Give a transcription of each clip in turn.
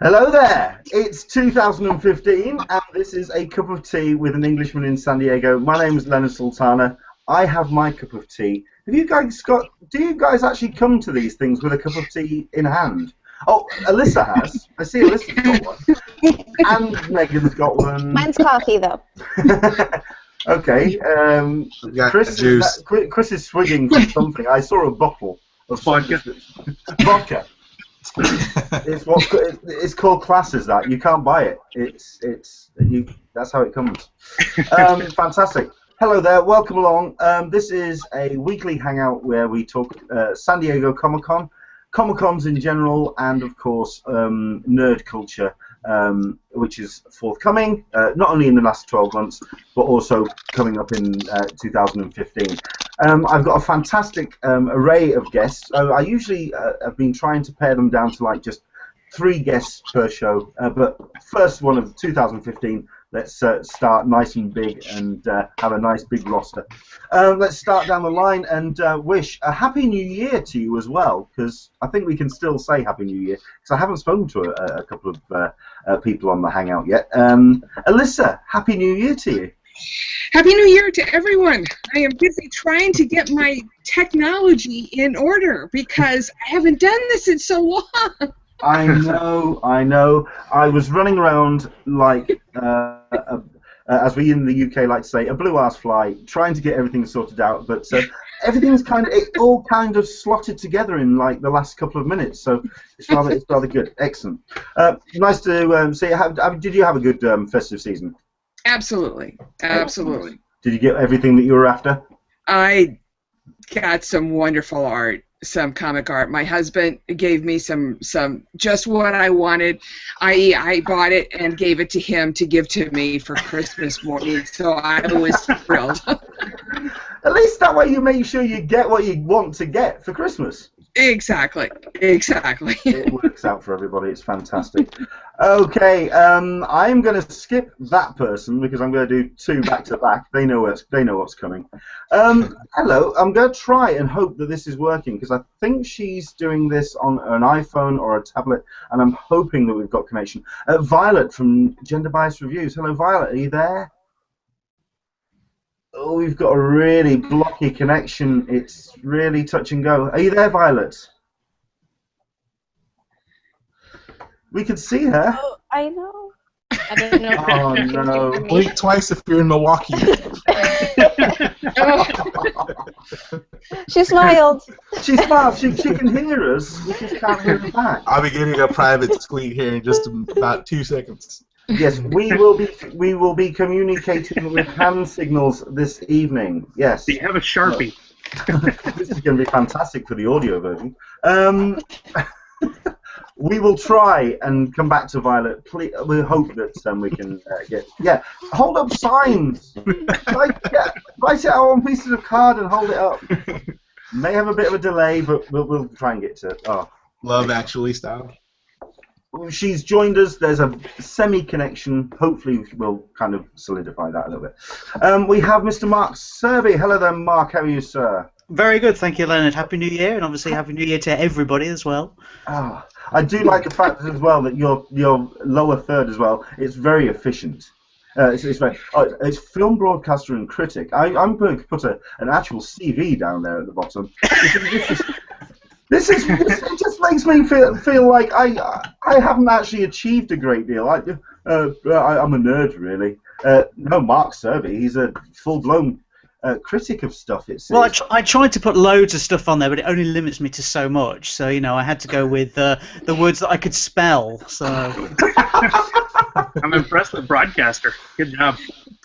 Hello there! It's 2015 and this is a cup of tea with an Englishman in San Diego. My name is Leonard Sultana. I have my cup of tea. Do you guys actually come to these things with a cup of tea in hand? Oh, Alyssa has. I see Alyssa's got one. And Megan's got one. Mine's coffee, though. Okay. Chris is swigging from something. I saw a bottle of vodka. Vodka. It's called classes. That you can't buy it. That's how it comes. Fantastic. Hello there. Welcome along. This is a weekly hangout where we talk San Diego Comic-Con, Comic-Cons in general, and of course nerd culture, which is forthcoming, not only in the last 12 months, but also coming up in 2015. I've got a fantastic array of guests. I usually have been trying to pare them down to like just 3 guests per show, but first one of 2015, let's start nice and big and have a nice big roster. Let's start down the line and wish a Happy New Year to you as well, because I think we can still say Happy New Year, because I haven't spoken to a couple of people on the Hangout yet. Alyssa, Happy New Year to you. Happy New Year to everyone. I am busy trying to get my technology in order because I haven't done this in so long. I know. I was running around like, as we in the UK like to say, a blue-ass fly, trying to get everything sorted out, but everything's all kind of slotted together in like the last couple of minutes, so it's rather good. Excellent. Nice to see you. Did you have a good festive season? Absolutely. Did you get everything that you were after? I got some wonderful art. Some comic art. My husband gave me some just what I wanted. I bought it and gave it to him to give to me for Christmas morning, so I was thrilled. At least that way you make sure you get what you want to get for Christmas. Exactly. It works out for everybody. It's fantastic. Okay, I'm going to skip that person because I'm going to do 2 back to back. They know what's coming. Hello. I'm going to try and hope that this is working because I think she's doing this on an iPhone or a tablet, and I'm hoping that we've got connection. Violet from Gender Bias Reviews. Hello, Violet. Are you there? Oh, we've got a really blocky connection. It's really touch and go. Are you there, Violet? We can see her. Oh, I know. I don't know. Oh, no. Blink twice if you're in Milwaukee. She smiled. She smiled. She can hear us. We just can't hear her back. I'll be getting a private squeak here in just about 2 seconds. Yes, we will be communicating with hand signals this evening. Yes. Do you have a Sharpie? This is going to be fantastic for the audio version. We will try and come back to Violet. Please, we hope that we can get. Yeah, hold up signs. Write it out on pieces of card and hold it up. May have a bit of a delay, but we'll try and get to it. Oh. Love Actually style. She's joined us. There's a semi-connection. Hopefully, we'll kind of solidify that a little bit. We have Mr. Mark Serby. Hello there, Mark. How are you, sir? Very good, thank you, Leonard. Happy New Year, and obviously Happy New Year to everybody as well. Oh, I do like the fact as well that your lower third as well. It's very efficient. It's film broadcaster and critic. I'm going to put an actual CV down there at the bottom. It just makes me feel like I haven't actually achieved a great deal. I'm a nerd, really. No, Mark Serby, he's a full-blown critic of stuff. Well, I tried to put loads of stuff on there, but it only limits me to so much. So I had to go with the words that I could spell. So I'm impressed with broadcaster. Good job.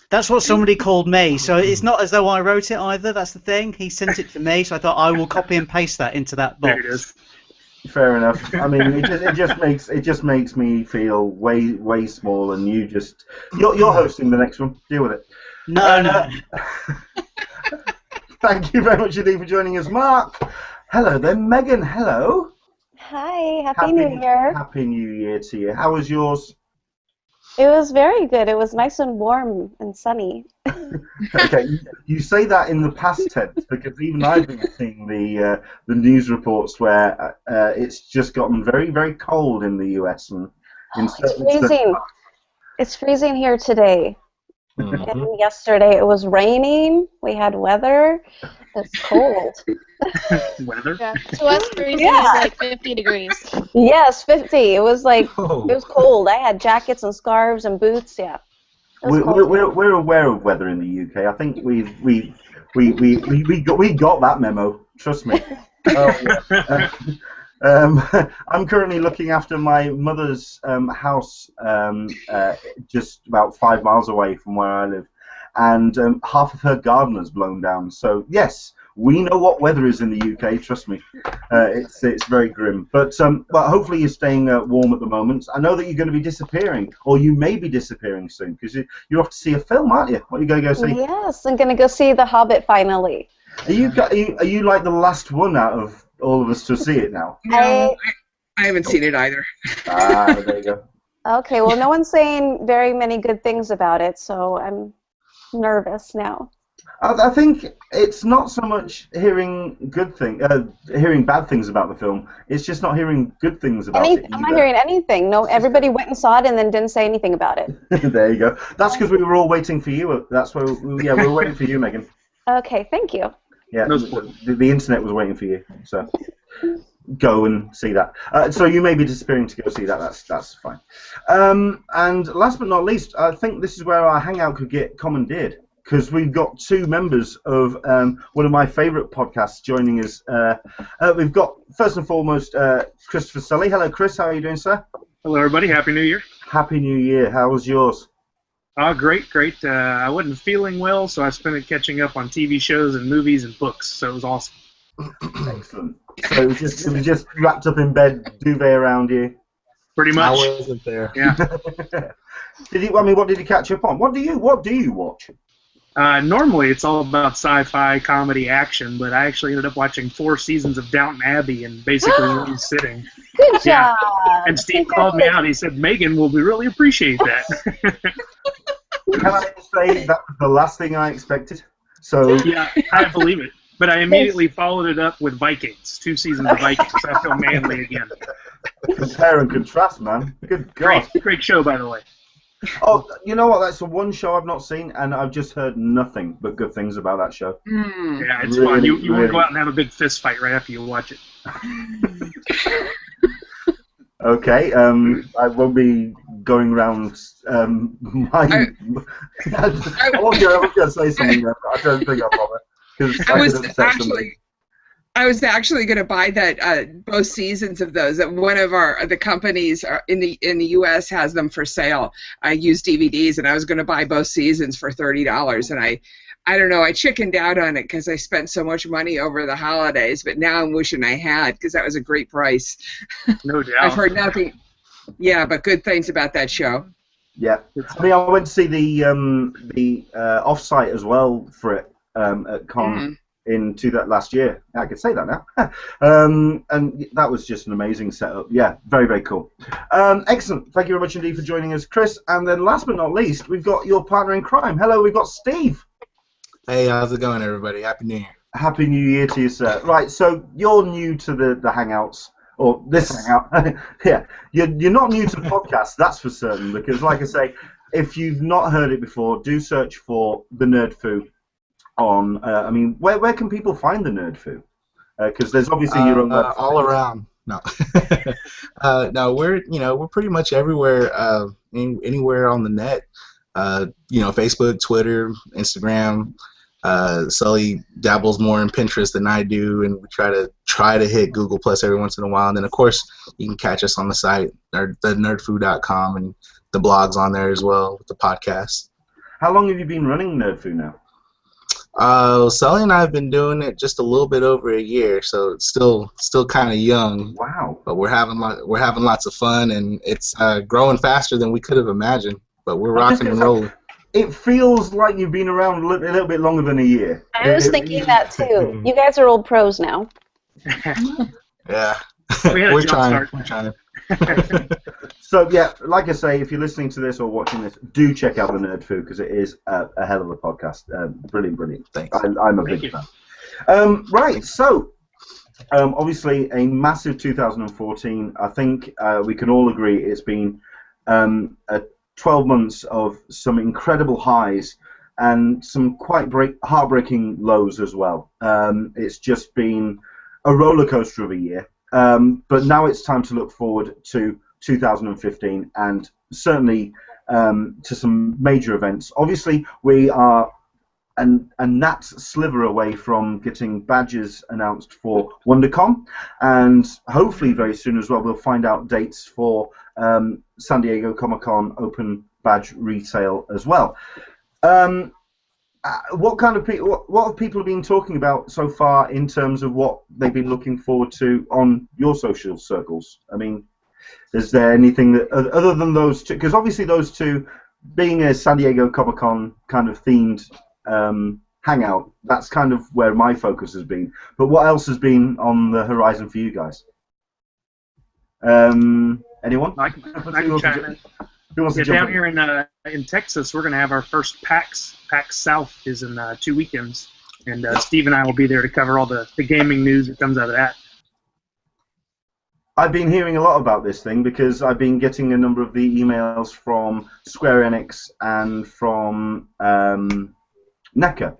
That's what somebody called me, so it's not as though I wrote it either, that's the thing. He sent it to me, so I thought I will copy and paste that into that box. There it is. Fair enough. I mean, it just makes me feel way small, and you're hosting the next one. Deal with it. No. Thank you very much indeed for joining us, Mark. Hello there, Megan. Hello. Hi. Happy New Year. Happy New Year to you. How was yours? It was very good. It was nice and warm and sunny. Okay, you say that in the past tense because even I've been seeing the news reports where it's just gotten very, very cold in the US, and It's freezing. It's freezing here today. Mhm. And yesterday it was raining. We had weather. It's cold. Weather. Yeah. To us, freezing Yeah. is like 50 degrees. Yes, 50. It was like Oh. it was cold. I had jackets and scarves and boots. Yeah. It was cold. We're aware of weather in the UK. I think we got that memo. Trust me. I'm currently looking after my mother's house, just about 5 miles away from where I live, and half of her garden has blown down. So yes, we know what weather is in the UK. Trust me, it's very grim. But hopefully you're staying warm at the moment. I know that you're going to be disappearing, or you may be disappearing soon, because you're off to see a film, aren't you? What are you going to go see? Yes, I'm gonna go see The Hobbit finally. Are you like the last one out of all of us to see it now? No, I haven't seen it either. There you go. Okay, well, no one's saying very many good things about it, so I'm nervous now. I think it's not so much hearing hearing bad things about the film. It's just not hearing good things about it. I'm not hearing anything. No, everybody went and saw it and then didn't say anything about it. There you go. That's because we were all waiting for you. That's why. Yeah, we were waiting for you, Megan. Okay, thank you. Yeah, No the internet was waiting for you. So go and see that. So you may be disappearing to go see that. That's fine. And last but not least, I think this is where our hangout could get commandeered, because we've got two members of one of my favourite podcasts joining us. We've got, first and foremost, Christopher Sully. Hello, Chris. How are you doing, sir? Hello, everybody. Happy New Year. Happy New Year. How was yours? Great. I wasn't feeling well, so I spent it catching up on TV shows and movies and books, so it was awesome. Excellent. So it was just wrapped up in bed, duvet around you. Pretty I much. wasn't there. Yeah. What did you catch up on? What do you watch? Normally it's all about sci-fi, comedy, action, but I actually ended up watching 4 seasons of Downton Abbey in basically one sitting. Good Yeah. job. And Steve called me out. He said, Megan will really appreciate that. Can I just say that was the last thing I expected? So Yeah, I believe it. But I immediately followed it up with Vikings, 2 seasons of Vikings. So I feel manly again. compare and contrast, man. Good God. Great show, by the way. Oh, you know what? That's the one show I've not seen, and I've just heard nothing but good things about that show. Mm. Yeah, it's Really, fun. You want really. to go out and have a big fist fight right after you watch it. Okay, I won't be going around my... I was going to say something, but I don't think I'll bother. 'Cause I could was upset somebody. actually going to buy that both seasons of those. That one of the companies in the U.S. has them for sale. I use DVDs, and I was going to buy both seasons for $30. And I don't know. I chickened out on it because I spent so much money over the holidays. But now I'm wishing I had, because that was a great price. No doubt. I've heard nothing. Yeah, but good things about that show. Yeah, I mean, I went to see the off-site as well for it at Con into that last year. I could say that now. And that was just an amazing setup. Yeah, very, very cool. Excellent. Thank you very much indeed for joining us, Chris. And then last but not least, we've got your partner in crime. Hello, we've got Steve. Hey, how's it going, everybody? Happy New Year. Happy New Year to you, sir. Right, so you're new to the Hangouts, or this Hangout. Yeah, you're not new to the podcast, that's for certain, because like I say, if you've not heard it before, do search for the Nerd Foo on, I mean, where can people find the Nerd Foo? Because there's obviously your own website. All around. No. No, we're pretty much everywhere, anywhere on the net. Facebook, Twitter, Instagram. Sully dabbles more in Pinterest than I do, and we try to hit Google Plus every once in a while. And then, of course, you can catch us on the site, the nerdfoo.com, and the blog's on there as well with the podcast. How long have you been running Nerd Foo now? Sully and I have been doing it just a little bit over a year, so it's still kind of young. Wow! But we're having lots of fun, and it's growing faster than we could have imagined. But we're rocking and rolling. It feels like you've been around a little bit longer than a year. I was thinking that too. You guys are old pros now. Yeah. We had a We're jump trying. start. We're trying. So yeah, like I say, if you're listening to this or watching this, do check out the Nerd Foo, because it is a hell of a podcast. Brilliant. Thanks. I'm a big fan. Right, so obviously a massive 2014. I think we can all agree it's been a 12 months of some incredible highs and some quite heartbreaking lows as well. It's just been a roller coaster of a year, but now it's time to look forward to 2015 and certainly to some major events. Obviously, we are a gnat's sliver away from getting badges announced for WonderCon, and hopefully very soon as well we'll find out dates for San Diego Comic-Con open badge retail as well. What kind of what have people been talking about so far in terms of what they've been looking forward to on your social circles? I mean, is there anything that other than those two? Because obviously those two, being a San Diego Comic-Con kind of themed hangout, that's kind of where my focus has been. But what else has been on the horizon for you guys? Anyone? I can chime in. Who wants to jump down in? here in Texas, we're going to have our first PAX. PAX South is in 2 weekends, and Steve and I will be there to cover all the gaming news that comes out of that. I've been hearing a lot about this thing because I've been getting a number of the emails from Square Enix and from NECA.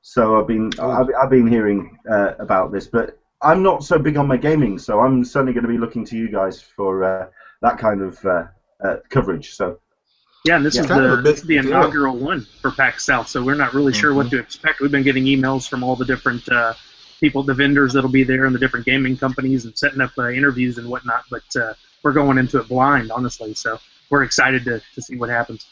So I've been hearing about this, but I'm not so big on my gaming, so I'm certainly going to be looking to you guys for that kind of coverage. So yeah, and this is the inaugural one for PAX South, so we're not really sure what to expect. We've been getting emails from all the different people, the vendors that'll be there, and the different gaming companies, and setting up interviews and whatnot. But we're going into it blind, honestly. So we're excited to see what happens.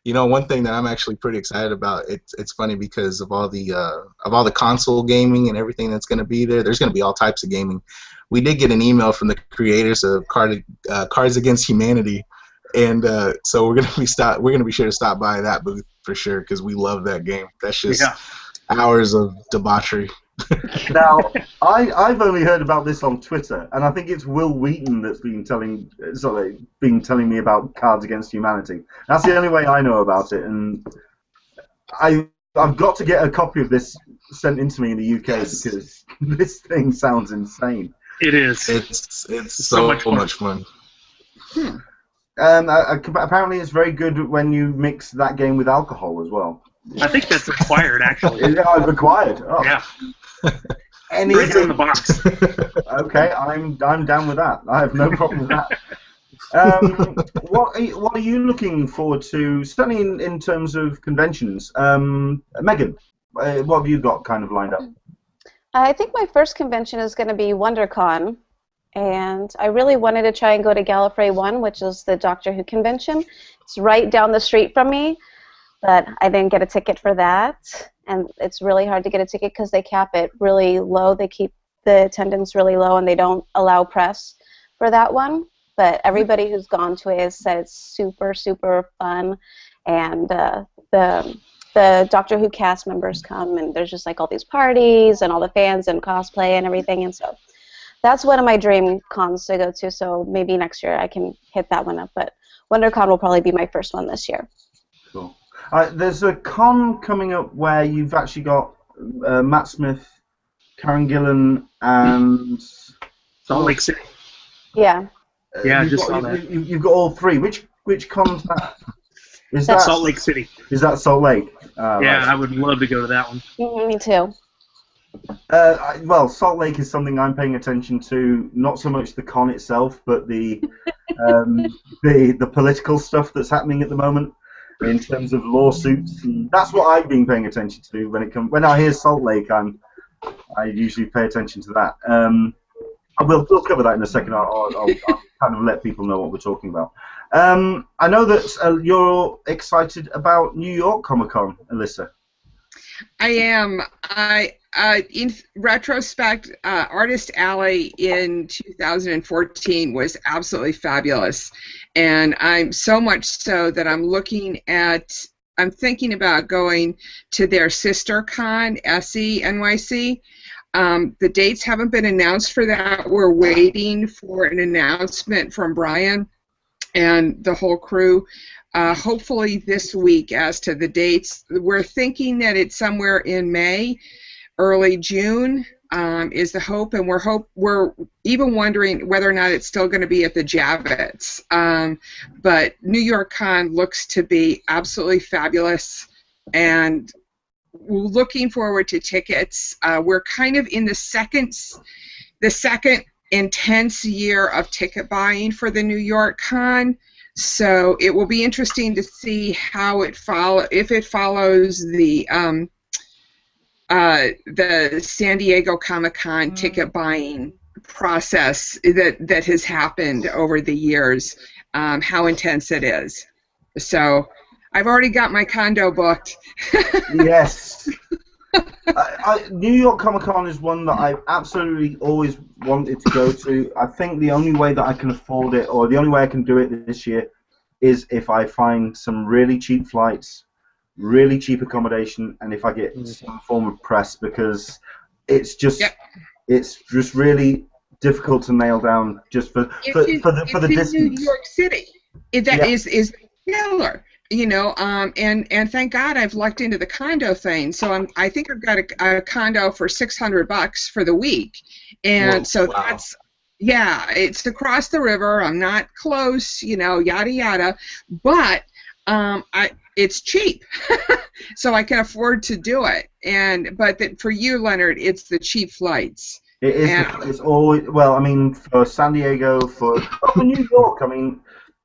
You know, one thing that I'm actually pretty excited about. It's funny because of all the console gaming and everything that's going to be there. There's going to be all types of gaming. We did get an email from the creators of Cards Against Humanity, and so we're gonna be sure to stop by that booth for sure because we love that game. That's just hours of debauchery. Now, I've only heard about this on Twitter, and I think it's Will Wheaton that's been telling me about Cards Against Humanity. That's the only way I know about it, and I've got to get a copy of this sent into me in the UK because this thing sounds insane. It is. It's so much fun. Apparently, it's very good when you mix that game with alcohol as well. I think that's required, actually. I've required. Oh. Yeah. It's in the box. Okay, I'm down with that. I have no problem with that. What are you looking forward to, certainly in terms of conventions? Megan, what have you got kind of lined up? I think my first convention is going to be WonderCon, and I really wanted to try and go to Gallifrey 1, which is the Doctor Who convention. It's right down the street from me, but I didn't get a ticket for that, and it's really hard to get a ticket because they cap it really low. They keep the attendance really low, and they don't allow press for that one. But everybody who's gone to it has said it's super, super fun, and the Doctor Who cast members come, and there's just like all these parties and all the fans and cosplay and everything, and so that's one of my dream cons to go to, so maybe next year I can hit that one up, but WonderCon will probably be my first one this year. Cool. There's a con coming up where you've actually got Matt Smith, Karen Gillan, and Salt Lake City. Yeah. Yeah, I just saw that. You've got all three. Which con's that? Is That's that Salt Lake City. Is that Salt Lake? Yeah, right. I would love to go to that one. Me too. Well, Salt Lake is something I'm paying attention to. Not so much the con itself, but the political stuff that's happening at the moment in terms of lawsuits. And that's what I've been paying attention to when I hear Salt Lake. I usually pay attention to that. We'll cover that in a second. I'll kind of let people know what we're talking about. I know that you're excited about New York Comic-Con, Alyssa. I am. In retrospect, Artist Alley in 2014 was absolutely fabulous, and I'm so much so that I'm thinking about going to their sister con, SE NYC. The dates haven't been announced for that. We're waiting for an announcement from Brian and the whole crew. Hopefully this week as to the dates. We're thinking that it's somewhere in May, early June, is the hope, and we're even wondering whether or not it's still going to be at the Javits. But New York Con looks to be absolutely fabulous, and we're looking forward to tickets. We're kind of in the second intense year of ticket buying for the New York Con. So it will be interesting to see how if it follows the San Diego Comic-Con ticket buying process that has happened over the years, how intense it is. So I've already got my condo booked. Yes. New York Comic-Con is one that I've absolutely always wanted to go to. I think the only way that I can afford it, or the only way I can do it this year, is if I find some really cheap flights, really cheap accommodation, and if I get some form of press, because it's just really difficult to nail down just for the distance. New York City, that is killer. You know, and thank God I've lucked into the condo thing. So I think I've got a condo for $600 for the week, and that's it's across the river. I'm not close, you know, yada yada, but it's cheap, so I can afford to do it. But for you, Leonard, it's the cheap flights. It is. It's always, well, I mean, for San Diego, for New York, I mean.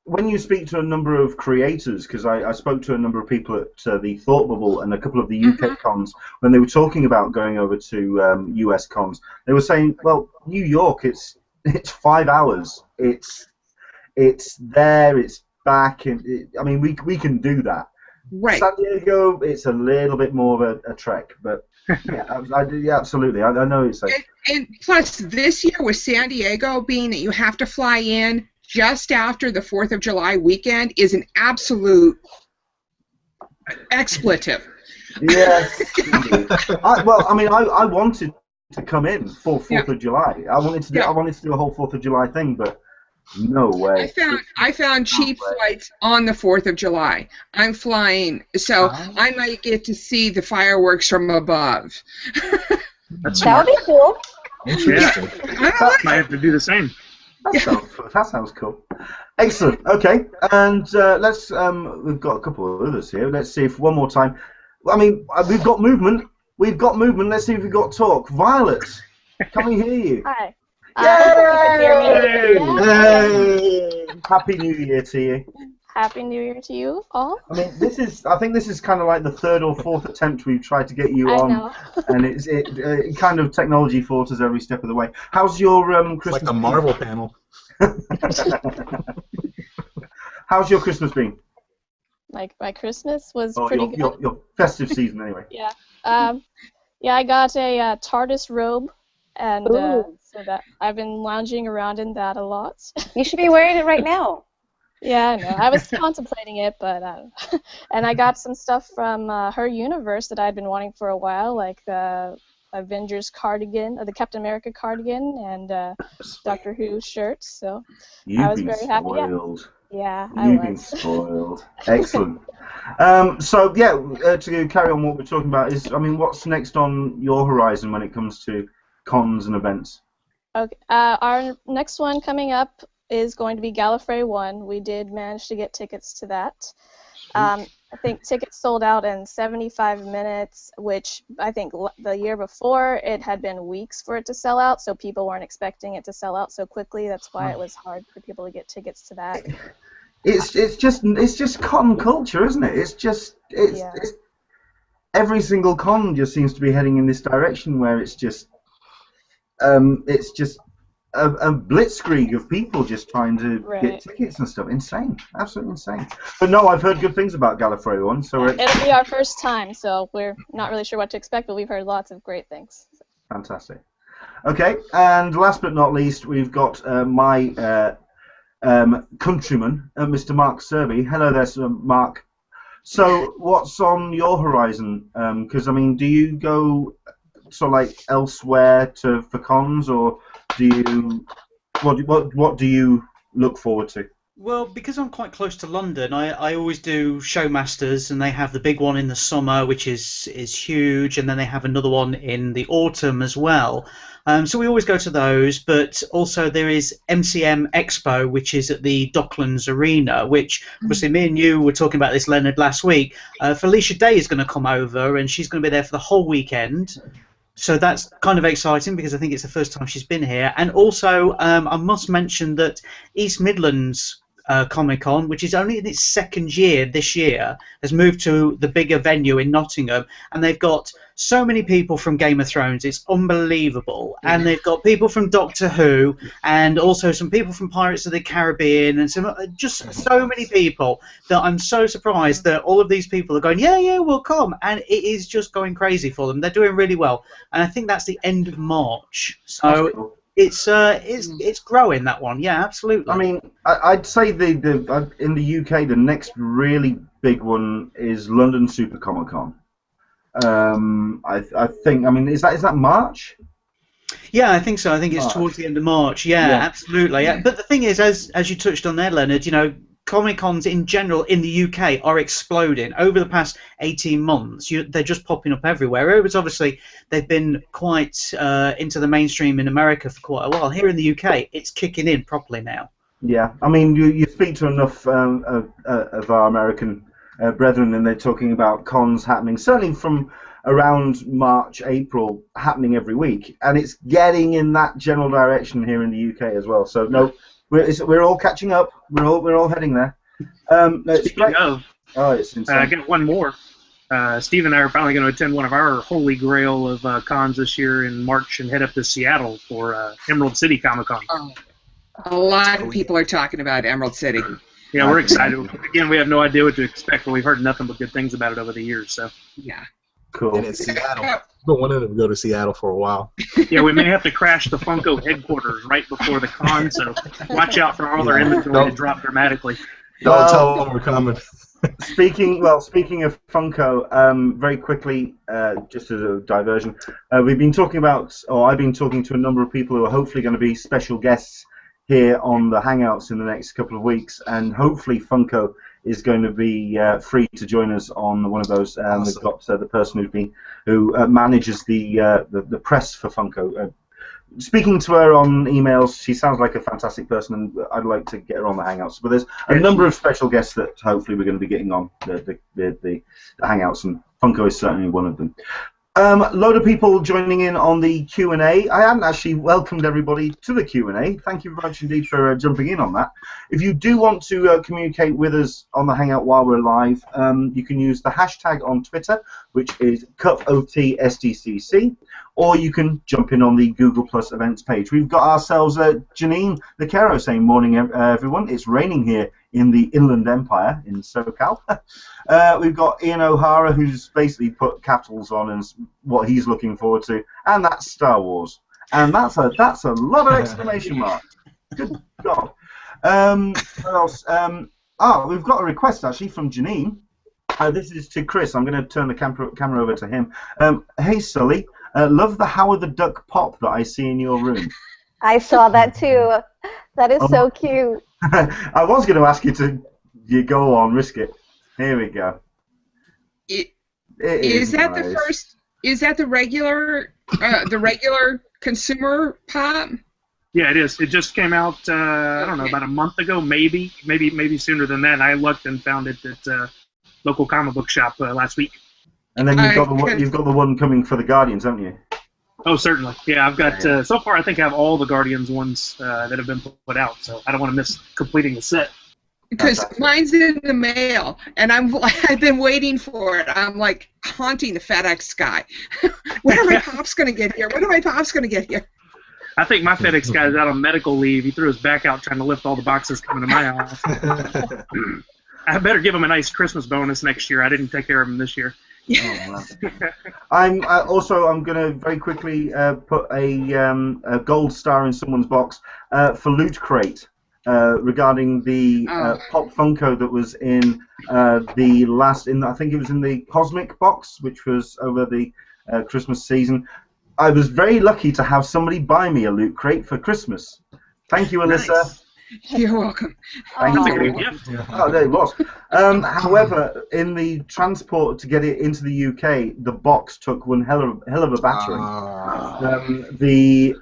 When you speak to a number of creators, because I spoke to a number of people at the Thought Bubble and a couple of the UK cons, when they were talking about going over to US cons, they were saying, well, New York, it's 5 hours. It's there, it's back, and I mean, we can do that. Right. San Diego, it's a little bit more of a trek, but yeah, absolutely. I know it's like. And plus, this year with San Diego being that you have to fly in just after the 4th of July weekend is an absolute expletive. Yes. I wanted to come in for 4th of July. I wanted to do a whole 4th of July thing, but no way. I found cheap flights on the 4th of July. I'm flying, so I might get to see the fireworks from above. That would be cool. Interesting. I might have to do the same. That sounds cool. Excellent. Okay, and let's. We've got a couple of others here. Let's see if one more time. I mean, we've got movement. Let's see if we've got talk. Violet, can we hear you? Hi. Yay! Yay! Happy New Year to you. Happy New Year to you all. I mean, I think this is kind of like the 3rd or 4th attempt we've tried to get you on. I know. And it kind of technology fought us every step of the way. How's your Christmas? It's like a Marvel panel. How's your Christmas been? Like my Christmas was pretty good. Your festive season, anyway. Yeah. I got a TARDIS robe, and so that I've been lounging around in that a lot. You should be wearing it right now. Yeah, I know. I was contemplating it, but and I got some stuff from her universe that I'd been wanting for a while, like the Avengers cardigan, or the Captain America cardigan, and Doctor Who shirts. So I was very happy. Yeah, You've been spoiled. Excellent. So to carry on what we're talking about is, I mean, what's next on your horizon when it comes to cons and events? Okay, our next one coming up is going to be Gallifrey 1. We did manage to get tickets to that. I think tickets sold out in 75 minutes, which I think the year before it had been weeks for it to sell out, so people weren't expecting it to sell out so quickly. That's why it was hard for people to get tickets to that. It's just con culture, isn't it? It's every single con just seems to be heading in this direction where it's just a blitzkrieg of people just trying to get tickets and stuff. Insane. Absolutely insane. But no, I've heard good things about Gallifrey 1, so it'll be our first time, so we're not really sure what to expect, but we've heard lots of great things. Fantastic. Okay, and last but not least, we've got my countryman, Mr. Mark Serby. Hello there, Mark. So, what's on your horizon? Because, I mean, do you go sort of like elsewhere for cons, or do you what do you look forward to? Well, because I'm quite close to London, I always do Showmasters, and they have the big one in the summer, which is huge, and then they have another one in the autumn as well. So we always go to those, but also there is MCM Expo, which is at the Docklands Arena, which obviously me and you were talking about this, Leonard, last week. Felicia Day is going to come over, and she's going to be there for the whole weekend. So that's kind of exciting because I think it's the first time she's been here. And also, I must mention that East Midlands Comic-Con, which is only in its second year this year, has moved to the bigger venue in Nottingham, and they've got so many people from Game of Thrones, it's unbelievable. And they've got people from Doctor Who, and also some people from Pirates of the Caribbean, and just so many people that I'm so surprised that all of these people are going, yeah, we'll come, and it is just going crazy for them. They're doing really well, and I think that's the end of March. So it's growing, that one. Yeah, absolutely. I mean, I'd say in the UK the next really big one is London Super Comic Con. I think. I mean, is that March? Yeah, I think so. I think it's towards the end of March. Yeah, absolutely. Yeah. But the thing is, as you touched on there, Leonard, Comic-Cons in general in the UK are exploding. Over the past 18 months, they're just popping up everywhere. Whereas obviously they've been quite into the mainstream in America for quite a while. Here in the UK, it's kicking in properly now. Yeah, I mean, you speak to enough of our American brethren, and they're talking about cons happening, certainly from around March, April, happening every week. And it's getting in that general direction here in the UK as well. So, no. We're all catching up. We're all heading there. Speaking of, it's insane. I got one more. Steve and I are finally going to attend one of our holy grail of cons this year in March and head up to Seattle for Emerald City Comic Con. A lot of people are talking about Emerald City. Yeah, we're excited. Again, we have no idea what to expect, but we've heard nothing but good things about it over the years. So yeah, cool. And it's Seattle. I've been wanting to go to Seattle for a while. Yeah, we may have to crash the Funko headquarters right before the con, so watch out for all their inventory to drop dramatically. Don't tell them we're coming. Speaking of Funko, very quickly, just as a diversion, we've been talking about, or I've been talking to a number of people who are hopefully going to be special guests here on the Hangouts in the next couple of weeks, and hopefully Funko is going to be free to join us on one of those. Awesome. We've got the person who manages the press for Funko. Speaking to her on emails, she sounds like a fantastic person, and I'd like to get her on the Hangouts. But there's a number of special guests that hopefully we're going to be getting on the Hangouts, and Funko is certainly one of them. Load of people joining in on the Q&A. I hadn't actually welcomed everybody to the Q&A. Thank you very much indeed for jumping in on that. If you do want to communicate with us on the Hangout while we're live, you can use the hashtag on Twitter, which is CupOTSDCC, or you can jump in on the Google Plus events page. We've got ourselves Janine Lecero saying, morning everyone, it's raining here in the Inland Empire in SoCal. We've got Ian O'Hara, who's basically put capitals on and what he's looking forward to, and that's Star Wars. And that's a lot of exclamation marks. Good God. What else? We've got a request actually from Janine. This is to Chris. I'm going to turn the camera over to him. Hey Sully, love the Howard the Duck pop that I see in your room. I saw that too. That is so cute. I was going to ask you to go on, risk it. Here we go. Is that nice. The first? Is that the regular consumer pop? Yeah, it is. It just came out. I don't know, about a month ago, maybe sooner than that. And I looked and found it at local comic book shop last week. And then you've got the one coming for the Guardians, haven't you? Oh, certainly. Yeah, I've got, so far I think I have all the Guardians ones that have been put out, so I don't want to miss completing the set. Because mine's in the mail, and I've been waiting for it. I'm like haunting the FedEx guy. When are my pops going to get here? When are my pops going to get here? I think my FedEx guy is out on medical leave. He threw his back out trying to lift all the boxes coming to my house. I better give him a nice Christmas bonus next year. I didn't take care of him this year. Oh, I'm going to very quickly put a gold star in someone's box for Loot Crate regarding the Pop Funko that was in I think it was in the Cosmic box, which was over the Christmas season. I was very lucky to have somebody buy me a Loot Crate for Christmas. Thank you, Alyssa. Nice. You're welcome. Thank That's a you. good gift. Oh, there it was. However, in the transport to get it into the UK, the box took one hell of a battering. The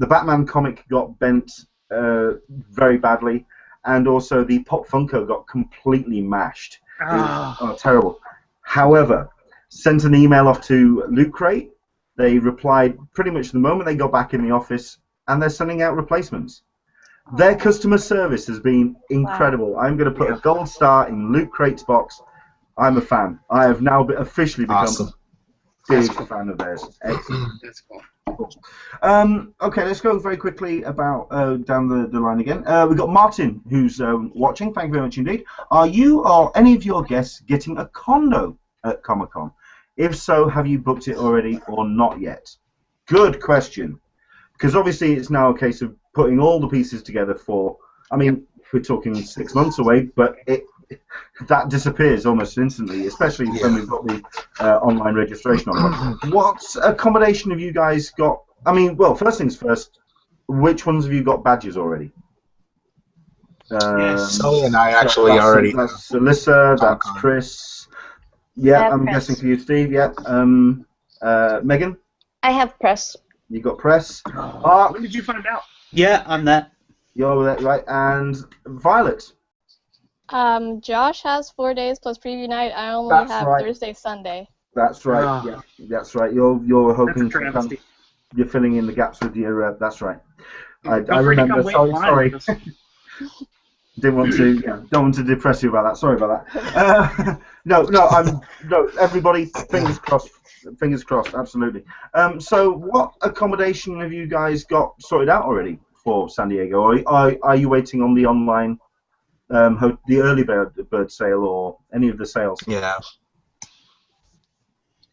Batman comic got bent very badly, and also the Pop Funko got completely mashed. Oh, terrible. However, sent an email off to Loot Crate. They replied pretty much the moment they got back in the office, and they're sending out replacements. Their customer service has been incredible. Wow. I'm going to put a gold star in Loot Crate's box. I'm a fan. I have now officially become a big fan of theirs. Excellent. That's cool. Okay, let's go very quickly about down the line again. We've got Martin, who's watching. Thank you very much indeed. Are you or any of your guests getting a condo at Comic-Con? If so, have you booked it already or not yet? Good question. Because obviously it's now a case of putting all the pieces together for, I mean, we're talking 6 months away, but that disappears almost instantly, especially when we've got the online registration on. What accommodation have you guys got? I mean, well, first things first, which ones have you got badges already? Sully and I actually already. That's Alyssa, that's Chris. Yeah, I'm guessing for you, Steve. Yeah. Megan? I have press. You got press. When did you find out? Yeah, I'm there. You're there, right? And Violet? Josh has 4 days plus preview night. I only have Thursday, Sunday. That's right. Yeah, that's right. You're hoping to you're filling in the gaps with your. That's right. I remember. Sorry. Don't want to depress you about that. Sorry about that. No. Everybody, fingers crossed. Fingers crossed. Absolutely. So, what accommodation have you guys got sorted out already for San Diego? Or are you waiting on the online, the early bird sale or any of the sales? Yeah.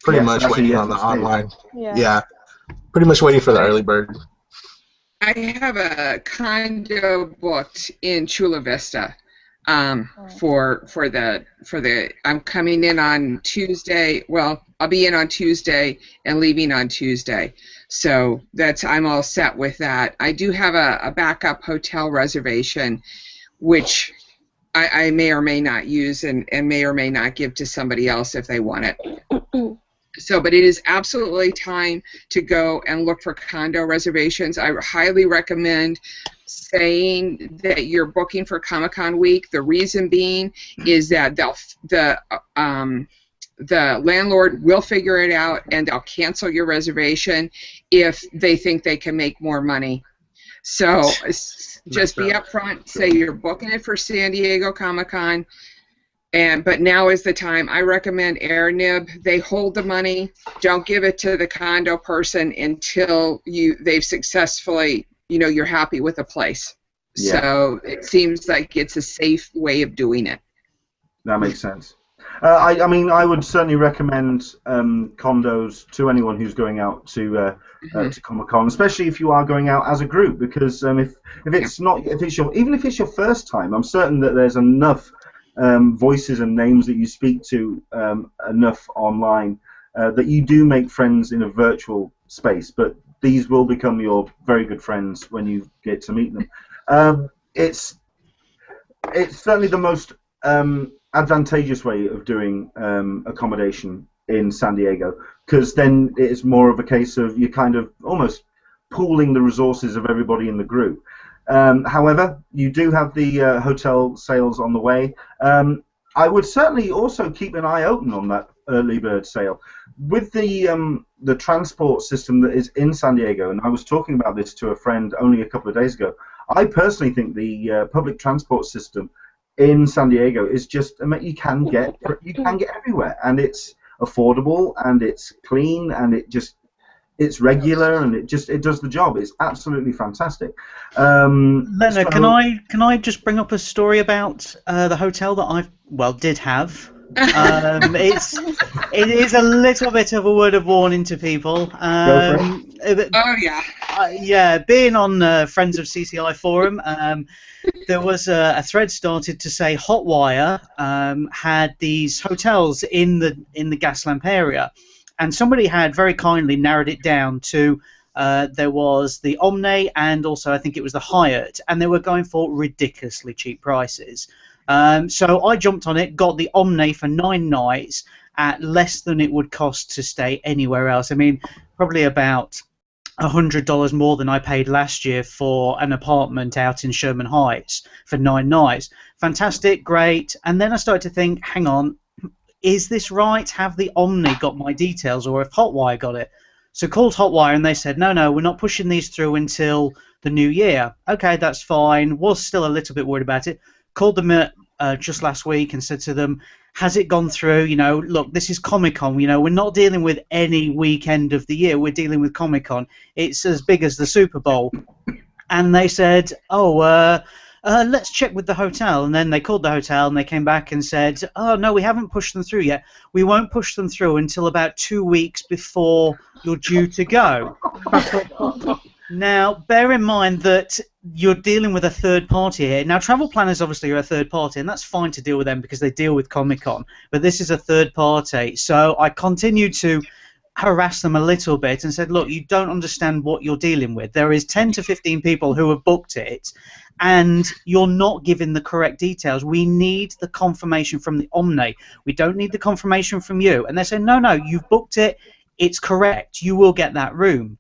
Pretty much waiting on the online. Yeah. Pretty much waiting for the early bird. I have a condo booked in Chula Vista for the I'm coming in on Tuesday. Well, I'll be in on Tuesday and leaving on Tuesday. So I'm all set with that. I do have a backup hotel reservation, which I may or may not use and may or may not give to somebody else if they want it. So, but it is absolutely time to go and look for condo reservations. I highly recommend saying that you're booking for Comic-Con week. The reason being is that the landlord will figure it out and they'll cancel your reservation if they think they can make more money. So just be upfront, say you're booking it for San Diego Comic-Con. But now is the time. I recommend AirNib. They hold the money. Don't give it to the condo person until they've successfully, you're happy with the place. Yeah. So it seems like it's a safe way of doing it. That makes sense. I mean, I would certainly recommend condos to anyone who's going out to Comic-Con, especially if you are going out as a group, because even if it's your first time, I'm certain that there's enough voices and names that you speak to enough online that you do make friends in a virtual space, but these will become your very good friends when you get to meet them. It's certainly the most advantageous way of doing accommodation in San Diego, because then it's more of a case of you kind of almost pooling the resources of everybody in the group. However, you do have the hotel sales on the way. I would certainly also keep an eye open on that early bird sale. With the transport system that is in San Diego, and I was talking about this to a friend only a couple of days ago, I personally think the public transport system in San Diego is just, you can get everywhere, and it's affordable, and it's clean, and it's regular, and it does the job. It's absolutely fantastic. Leonard, can I just bring up a story about the hotel that did have? It is a little bit of a word of warning to people. Being on Friends of CCI forum, there was a thread started to say Hotwire had these hotels in the Gaslamp area. And somebody had very kindly narrowed it down to there was the Omni, and also I think it was the Hyatt, and they were going for ridiculously cheap prices. So I jumped on it, got the Omni for 9 nights at less than it would cost to stay anywhere else. I mean, probably about $100 more than I paid last year for an apartment out in Sherman Heights for 9 nights. Fantastic, great. And then I started to think, hang on, is this right? Have the Omni got my details, or if Hotwire got it? So called Hotwire, and they said, no, we're not pushing these through until the new year. Okay, that's fine. Was still a little bit worried about it. Called them just last week and said to them, has it gone through? You know, look, this is Comic-Con. You know, we're not dealing with any weekend of the year. We're dealing with Comic-Con. It's as big as the Super Bowl. And they said, let's check with the hotel. And then they called the hotel, and they came back and said, oh, no, we haven't pushed them through yet. We won't push them through until about 2 weeks before you're due to go. Now, bear in mind that you're dealing with a third party here. Now, travel planners obviously are a third party, and that's fine to deal with them because they deal with Comic-Con. But this is a third party. So I continued to harass them a little bit and said, look, you don't understand what you're dealing with. There is 10 to 15 people who have booked it, and you're not giving the correct details. We need the confirmation from the Omni. We don't need the confirmation from you. And they said, no, you've booked it. It's correct. You will get that room.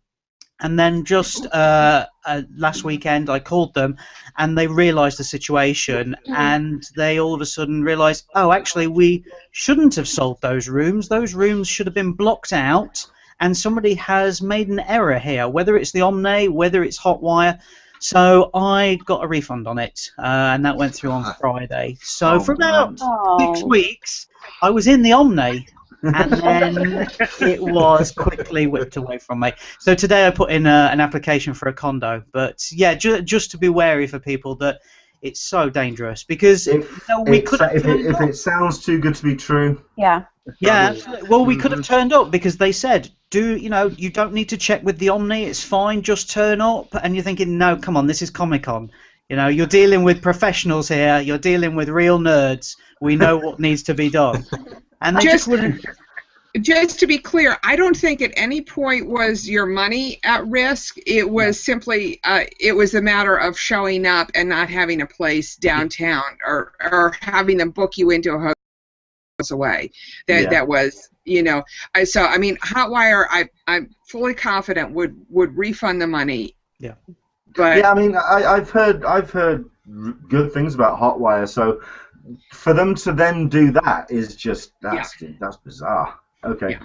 And then just last weekend I called them, and they realised the situation, and they all of a sudden realised, oh, actually, we shouldn't have sold those rooms. Those rooms should have been blocked out, and somebody has made an error here, whether it's the Omni, whether it's Hotwire. So I got a refund on it, and that went through on Friday. So for about 6 weeks, I was in the Omni. And then it was quickly whipped away from me. So today I put in an application for a condo. But yeah, just to be wary for people that it's so dangerous because if it sounds too good to be true. Yeah. Yeah, absolutely. Well, we could have turned up because they said, you don't need to check with the Omni. It's fine, just turn up. And you're thinking, no, come on, this is Comic-Con. You know, you're dealing with professionals here. You're dealing with real nerds. We know what needs to be done. And they just wouldn't. Just to be clear, I don't think at any point was your money at risk. It was simply, it was a matter of showing up and not having a place downtown, or having them book you into a hotel away. That was, So I mean, Hotwire, I'm fully confident would refund the money. Yeah. But yeah, I mean, I've heard good things about Hotwire. So for them to then do that is just that's bizarre. Okay,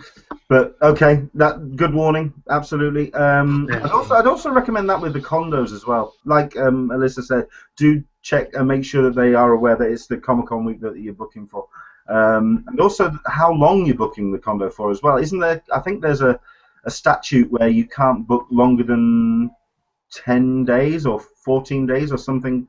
but okay, that good warning, absolutely. I'd also recommend that with the condos as well. Like Alyssa said, do check and make sure that they are aware that it's the Comic-Con week that you're booking for, and also how long you're booking the condo for as well. Isn't there? I think there's a statute where you can't book longer than 10 days or 14 days or something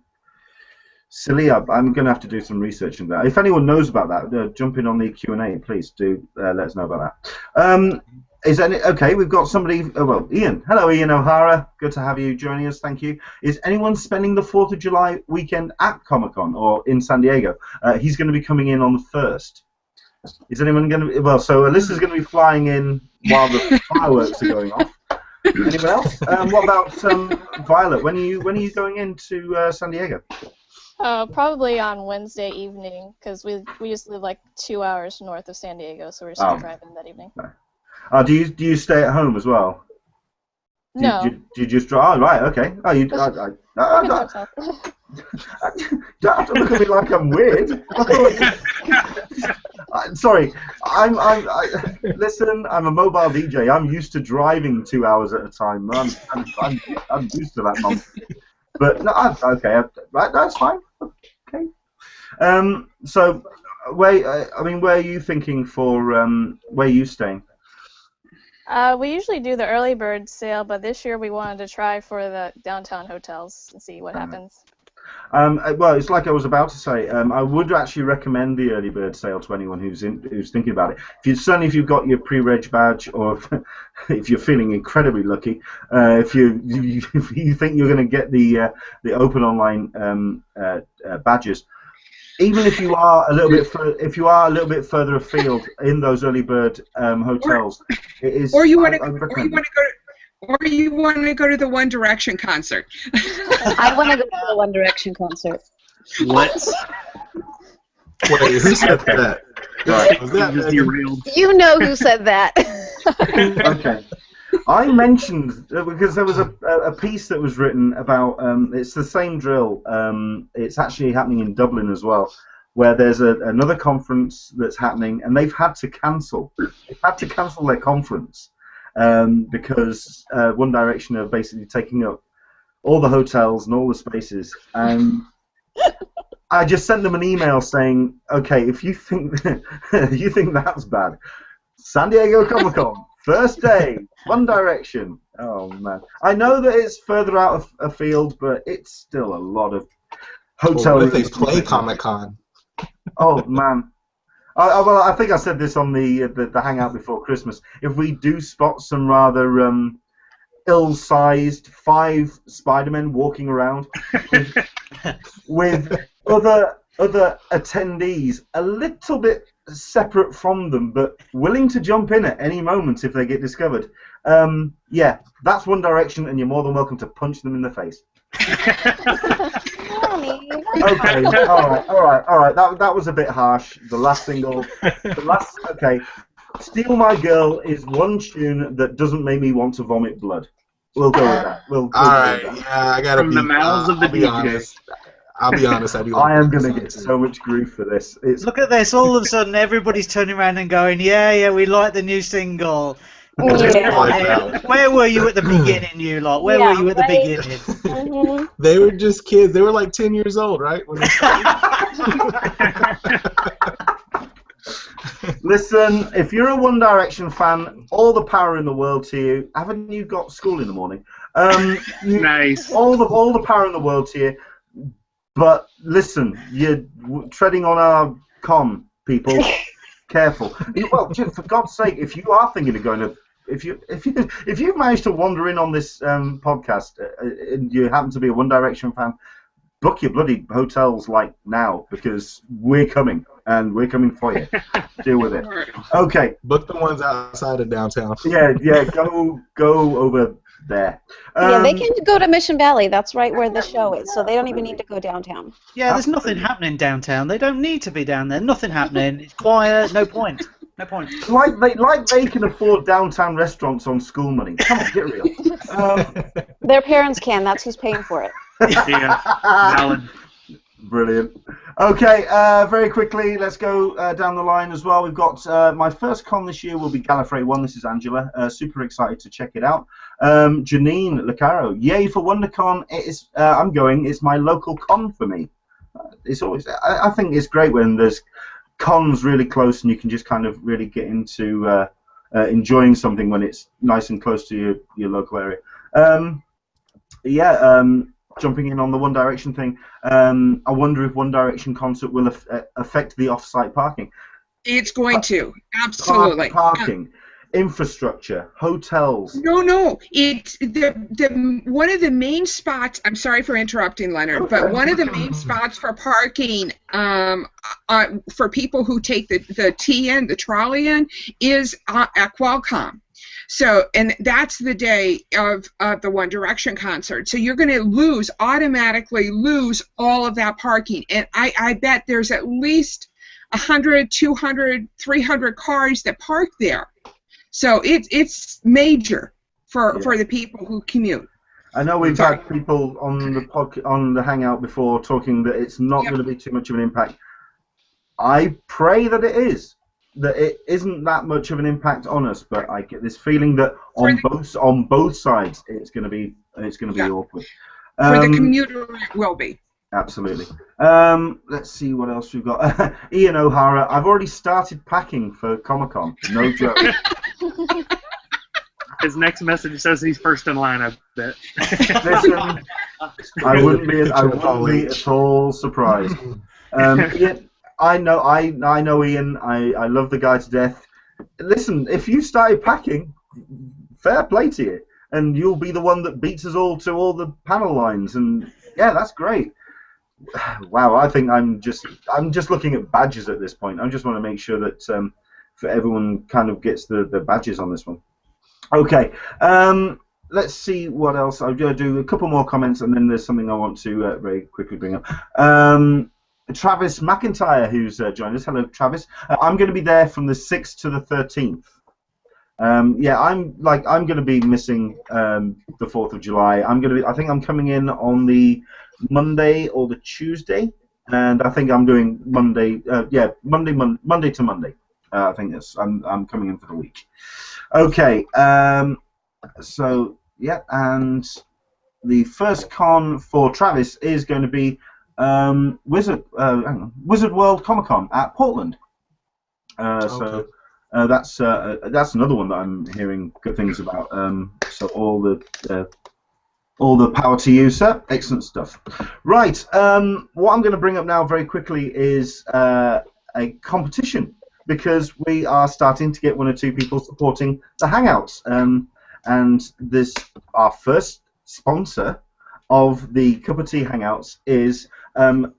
silly. I'm going to have to do some research on that. If anyone knows about that, jump in on the Q&A, please do let us know about that. Okay, we've got somebody, Ian. Hello, Ian O'Hara. Good to have you joining us, thank you. Is anyone spending the 4th of July weekend at Comic-Con or in San Diego? He's going to be coming in on the 1st. Is anyone going to be, so Alyssa's going to be flying in while the fireworks are going off. Anyone else? What about Violet? When are you going into San Diego? Probably on Wednesday evening, because we used to live like 2 hours north of San Diego, so we're just gonna drive in that evening. Do you stay at home as well? No. Do you just drive? Oh, right, okay. Oh, you. Don't have to look at me like I'm weird. Sorry, listen. I'm a mobile DJ. I'm used to driving 2 hours at a time. I'm used to that nonsense. But no, okay, right, that's fine. Okay. So, where are you thinking for? Where are you staying? We usually do the early bird sale, but this year we wanted to try for the downtown hotels and see what happens. Well, it's like I was about to say. I would actually recommend the early bird sale to anyone who's thinking about it. Certainly if you've got your pre-reg badge, or if you're feeling incredibly lucky, if you think you're going to get the open online badges. Even if you are a little bit further afield in those early bird hotels, it is. Or you want to go to the One Direction concert? I want to go to the One Direction concert. Let's. Wait, who said that? Was that Just Megan? derailed. You know who said that. Okay. I mentioned because there was a piece that was written about it's the same drill. It's actually happening in Dublin as well, where there's another conference that's happening, and they've had to cancel. They've had to cancel their conference because One Direction are basically taking up all the hotels and all the spaces. And I just sent them an email saying, okay, if you think you think that's bad, San Diego Comic-Con. First day, One Direction. Oh man, I know that it's further out of field, but it's still a lot of hotel. What if they play Comic-Con? Oh man, well, I think I said this on the Hangout before Christmas. If we do spot some rather ill-sized 5 Spider-Men walking around with other attendees a little bit separate from them, but willing to jump in at any moment if they get discovered. Yeah, that's One Direction, and you're more than welcome to punch them in the face. Okay, all right. That was a bit harsh. The last single, okay. Steal My Girl is one tune that doesn't make me want to vomit blood. We'll go with that. All right, yeah, I gotta From the mouths of the DJs. I'll be honest, I do. I am going to get so much grief for this. Look at this! All of a sudden, everybody's turning around and going, "Yeah, we like the new single." Yeah. Where were you at the beginning, you lot? Where were you at the beginning? Mm-hmm. They were just kids. They were like 10 years old, right? When they Listen, if you're a One Direction fan, all the power in the world to you. Haven't you got school in the morning? Nice. All the power in the world to you. But listen, you're treading on our con, people. Careful. Well, just for God's sake, if you are thinking of going to, if you've managed to wander in on this podcast and you happen to be a One Direction fan, book your bloody hotels like now, because we're coming and we're coming for you. Deal with it. Okay. Book the ones outside of downtown. Yeah. Go over there. Yeah, they can go to Mission Valley. That's right where the show is, so they don't even need to go downtown. Yeah, there's nothing happening downtown. They don't need to be down there. Nothing happening. It's quiet. No point. No point. Like they can afford downtown restaurants on school money. Come on, get real. Their parents can. That's who's paying for it. Yeah, valid. Brilliant. Okay, very quickly, let's go down the line as well. We've got my first con this year will be Gallifrey 1. This is Angela. Super excited to check it out. Janine Lecaro, yay for WonderCon. I'm going. It's my local con for me. It's always. I think it's great when there's cons really close and you can just kind of really get into enjoying something when it's nice and close to your local area. Jumping in on the One Direction thing, I wonder if One Direction concert will affect the off-site parking. It's going to, absolutely. Parking, infrastructure, hotels. No. It's one of the main spots. I'm sorry for interrupting, Leonard, but one of the main spots for parking for people who take the T in, the trolley in, is at Qualcomm. So, and that's the day of the One Direction concert. So you're going to automatically lose all of that parking. And I bet there's at least 100, 200, 300 cars that park there. So it's major for the people who commute. I know we've had people on the Hangout before talking that it's not going to be too much of an impact. I pray that it is. That it isn't that much of an impact on us, but I get this feeling that on both sides it's going to be awkward. For the commuter, it will be. Absolutely. Let's see what else we've got. Ian O'Hara, I've already started packing for Comic-Con. No joke. His next message says he's first in line, I bet. Listen, I wouldn't be at all surprised. I know Ian. I love the guy to death. Listen, if you started packing, fair play to you, and you'll be the one that beats us all to all the panel lines. And yeah, that's great. Wow, I think I'm just looking at badges at this point. I just want to make sure that for everyone kind of gets the badges on this one. Okay. let's see what else. I'm going to do a couple more comments, and then there's something I want to very quickly bring up. Travis McIntyre, who's joined us. Hello, Travis. I'm going to be there from the 6th to the 13th. Yeah, I'm going to be missing the 4th of July. I think I'm coming in on the Monday or the Tuesday, and I think I'm doing Monday. Monday to Monday. I think I'm coming in for the week. Okay. So yeah, and the first con for Travis is going to be Wizard World Comic Con at Portland. So that's another one that I'm hearing good things about. So all the power to you, sir. Excellent stuff. Right. What I'm going to bring up now very quickly is a competition, because we are starting to get one or two people supporting the Hangouts. And our first sponsor of the Cup of Tea Hangouts is a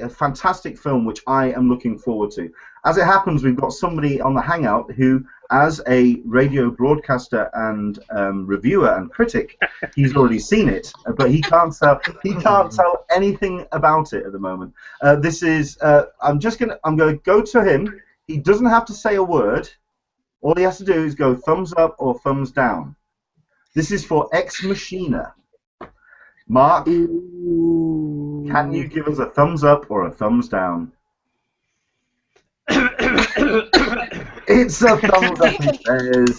fantastic film which I am looking forward to. As it happens, we've got somebody on the Hangout who, as a radio broadcaster and reviewer and critic, he's already seen it, but he can't tell anything about it at the moment. I'm going to go to him. He doesn't have to say a word. All he has to do is go thumbs up or thumbs down. This is for Ex Machina. Mark, can you give us a thumbs up or a thumbs down? It's a thumbs up, it says.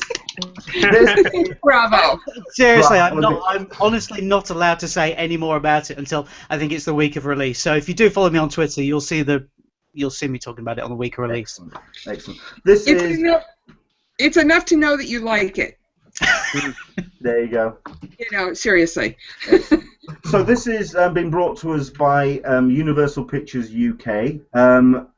Bravo. Seriously, I'm honestly not allowed to say any more about it until I think it's the week of release. So if you do follow me on Twitter, you'll see me talking about it on the week of release. Excellent. It's enough to know that you like it. There you go. Seriously. So this is being brought to us by Universal Pictures UK.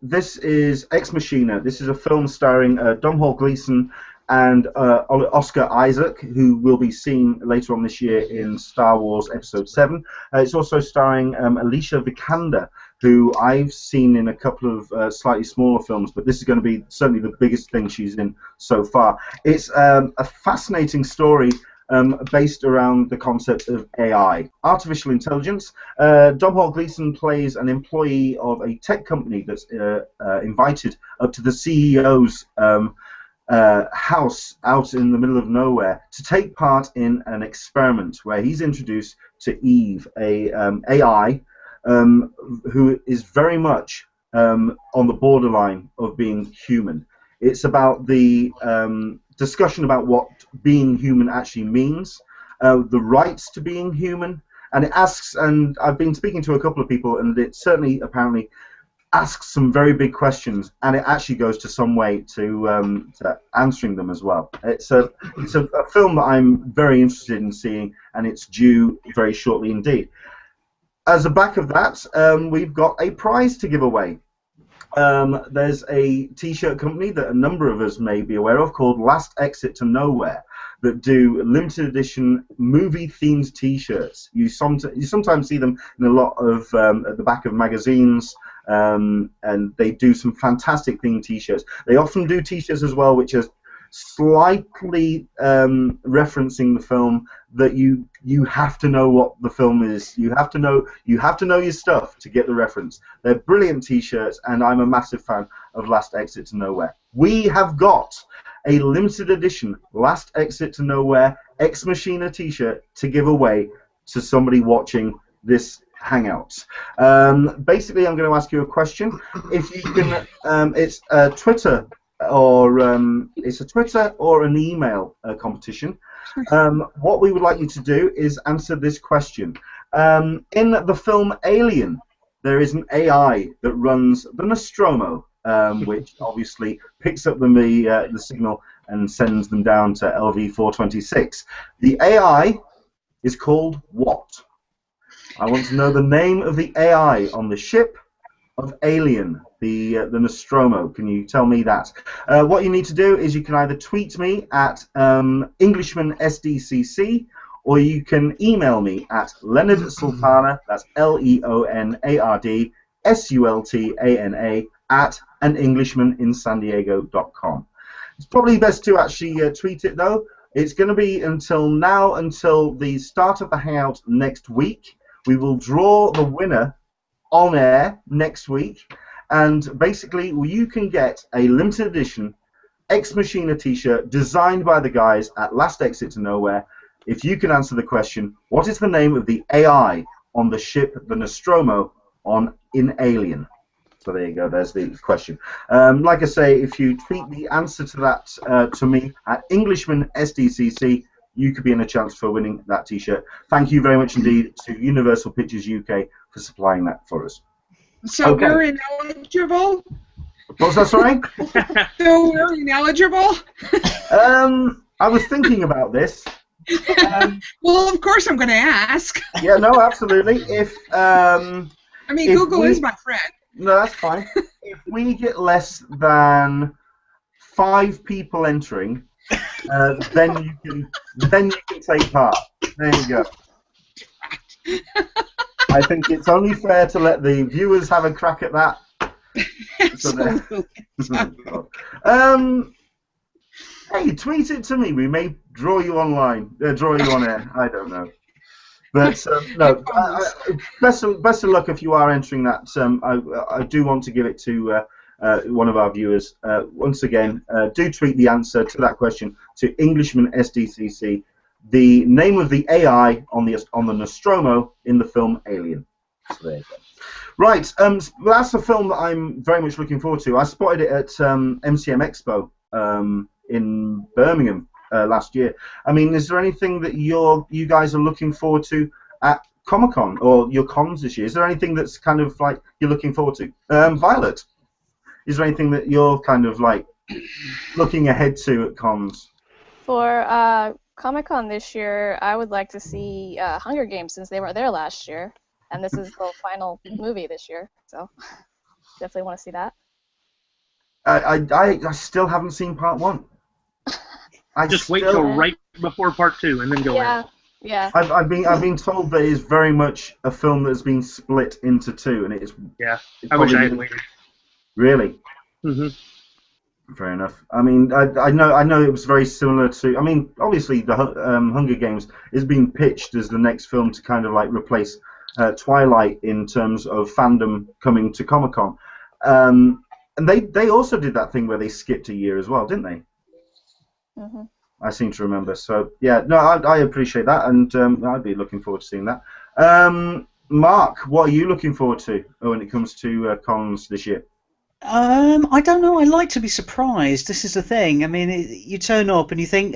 This is Ex Machina. This is a film starring Domhnall Gleeson and Oscar Isaac, who will be seen later on this year in Star Wars Episode 7. It's also starring Alicia Vikander, who I've seen in a couple of slightly smaller films, but this is going to be certainly the biggest thing she's in so far. It's a fascinating story based around the concept of AI, artificial intelligence. Domhnall Gleeson plays an employee of a tech company that's invited up to the CEO's house out in the middle of nowhere to take part in an experiment where he's introduced to Eve, a AI who is very much on the borderline of being human. It's about the discussion about what being human actually means, the rights to being human, and it asks, and I've been speaking to a couple of people, and it certainly apparently asks some very big questions, and it actually goes to some way to answering them as well. It's a film that I'm very interested in seeing, and it's due very shortly indeed. As a back of that, we've got a prize to give away. There's a t-shirt company that a number of us may be aware of called Last Exit to Nowhere that do limited edition movie-themed t-shirts. You sometimes see them in a lot of at the back of magazines, and they do some fantastic themed t-shirts. They often do t-shirts as well which are slightly referencing the film, that you have to know what the film is. You have to know your stuff to get the reference. They're brilliant t-shirts, and I'm a massive fan of Last Exit to Nowhere. We have got a limited edition Last Exit to Nowhere Ex Machina t-shirt to give away to somebody watching this Hangout. Basically, I'm going to ask you a question. If you can, it's a Twitter or it's a Twitter or an email competition. What we would like you to do is answer this question. In the film Alien, there is an AI that runs the Nostromo, which obviously picks up the signal and sends them down to LV-426. The AI is called what? I want to know the name of the AI on the ship of Alien, the Nostromo. Can you tell me that? What you need to do is you can either tweet me at Englishman SDCC, or you can email me at Leonard Sultana, that's LeonardSultana @ anenglishmaninsandiego.com. It's probably best to actually tweet it though, It's going to be until the start of the Hangout next week. We will draw the winner on air next week, and basically you can get a limited edition Ex Machina t-shirt designed by the guys at Last Exit to Nowhere. If you can answer the question, what is the name of the AI on the ship, the Nostromo, in Alien? So there you go, there's the question. Like I say, if you tweet the answer to that to me at Englishman SDCC, you could be in a chance for winning that t-shirt. Thank you very much indeed to Universal Pictures UK for supplying that for us. So Okay. we're ineligible? What's that, sorry? So we're ineligible? I was thinking about this. Well, of course I'm going to ask. Yeah, no, absolutely. I mean, Google is my friend. No, that's fine. If we get less than 5 people entering, then you can take part. There you go. I think it's only fair to let the viewers have a crack at that. Hey, tweet it to me. We may draw you online, draw you on air. I don't know. But no, best of luck if you are entering that. I do want to give it to one of our viewers. Once again, do tweet the answer to that question to Englishman SDCC. The name of the AI on the Nostromo in the film Alien. So there you go. Right, that's a film that I'm very much looking forward to. I spotted it at MCM Expo in Birmingham last year. I mean, is there anything that you guys are looking forward to at Comic-Con or your cons this year? Is there anything that's kind of like you're looking forward to? Violet, is there anything that you're kind of like looking ahead to at cons? For Comic-Con this year, I would like to see Hunger Games since they were there last year, and this is the final movie this year, so definitely want to see that. I still haven't seen part 1. Just wait till right before part 2 and then go in. Yeah. I've been told that it's very much a film that's been split into 2, and it is. Yeah, I wish I had waited. Really? Mhm. Fair enough. I mean, I know it was very similar to. I mean, obviously, the Hunger Games is being pitched as the next film to kind of like replace Twilight in terms of fandom coming to Comic-Con, and they also did that thing where they skipped a year as well, didn't they? Mm-hmm. I seem to remember. So yeah, no, I appreciate that, and I'd be looking forward to seeing that. Mark, what are you looking forward to when it comes to cons this year? I don't know. I like to be surprised. This is the thing. I mean, you turn up and you think,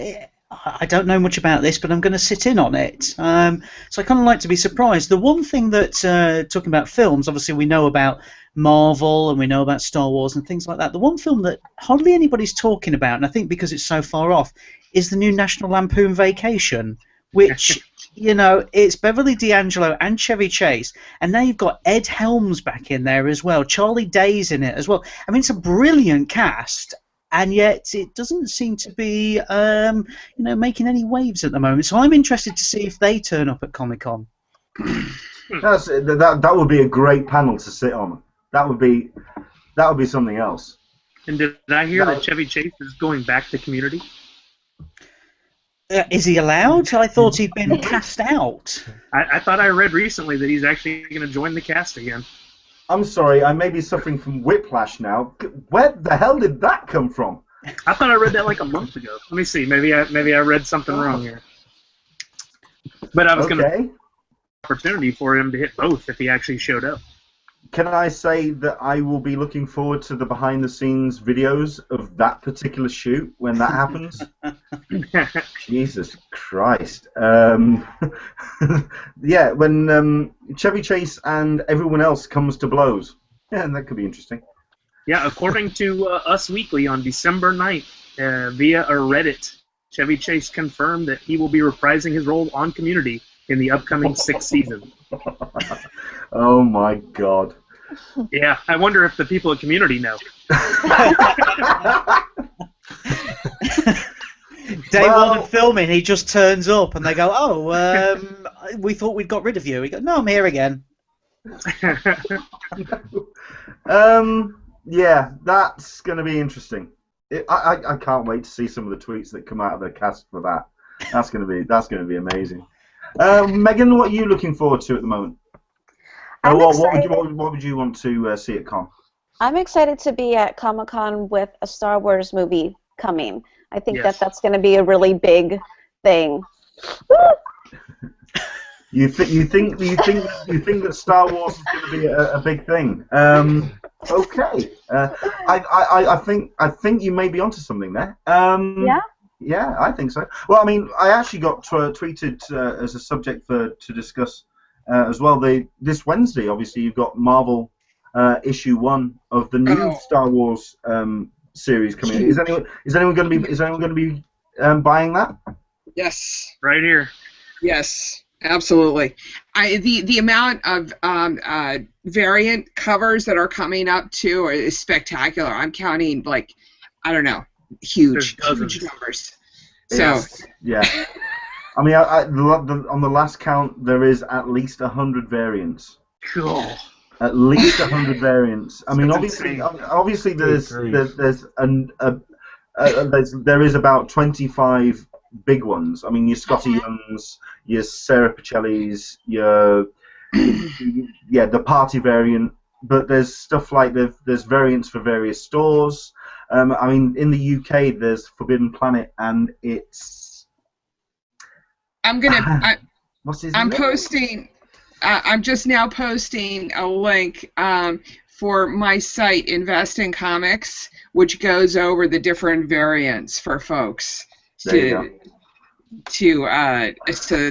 I don't know much about this, but I'm going to sit in on it. So I kind of like to be surprised. The one thing that, talking about films, obviously we know about Marvel and we know about Star Wars and things like that. The one film that hardly anybody's talking about, and I think because it's so far off, is the new National Lampoon Vacation, which, you know, it's Beverly D'Angelo and Chevy Chase, and now you've got Ed Helms back in there as well. Charlie Day's in it as well. I mean, it's a brilliant cast, and yet it doesn't seem to be, making any waves at the moment. So I'm interested to see if they turn up at Comic-Con. That would be a great panel to sit on. That would be something else. And did I hear that Chevy Chase is going back to Community? Is he allowed? I thought he'd been cast out. I thought I read recently that he's actually going to join the cast again. I'm sorry, I may be suffering from whiplash now. Where the hell did that come from? I thought I read that like a month ago. Let me see. Maybe I read something wrong here. But I was going to opportunity for him to hit both if he actually showed up. Can I say that I will be looking forward to the behind-the-scenes videos of that particular shoot when that happens? Jesus Christ. Yeah, when Chevy Chase and everyone else comes to blows. Yeah, that could be interesting. Yeah, according to Us Weekly on December 9th, via a Reddit, Chevy Chase confirmed that he will be reprising his role on Community in the upcoming 6th season. Oh my God. Yeah, I wonder if the people at Community know. Day one of filming, he just turns up and they go, "Oh, we thought we'd got rid of you." He goes, "No, I'm here again." Yeah, that's going to be interesting. I can't wait to see some of the tweets that come out of the cast for that. That's gonna be amazing. Megan, what are you looking forward to at the moment? What would you want to see at Con? I'm excited to be at Comic-Con with a Star Wars movie coming. I think that's going to be a really big thing. You think that Star Wars is going to be a big thing? Okay. I think you may be onto something there. Yeah. Yeah, I think so. Well, I mean, I actually got tweeted as a subject to discuss as well. This Wednesday, obviously, you've got Marvel issue 1 of the new Star Wars series coming. Is anyone going to be buying that? Yes. Right here. Yes, absolutely. The amount of variant covers that are coming up too is spectacular. I'm counting I don't know, huge numbers. So yeah. I mean, on the last count, there is at least 100 variants. Cool. At least 100 variants. I mean, obviously, there is about 25 big ones. I mean, your Scotty Youngs, your Sarah Pacelli's, the party variant. But there's stuff like there's variants for various stores. I mean, in the UK, there's Forbidden Planet, and it's. What's his name? Posting. I'm just now posting a link for my site, Invest in Comics, which goes over the different variants for folks so that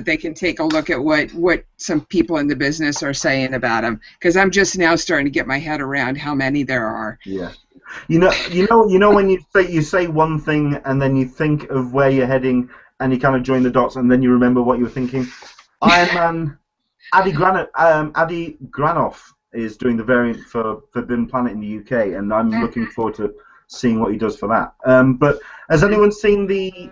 they can take a look at what some people in the business are saying about them. Because I'm just now starting to get my head around how many there are. Yeah. You know when you say one thing and then you think of where you're heading and you kind of join the dots and then you remember what you were thinking. Iron Man, Adi Granoff is doing the variant for Forbidden Planet in the UK, and I'm looking forward to seeing what he does for that. But has anyone seen the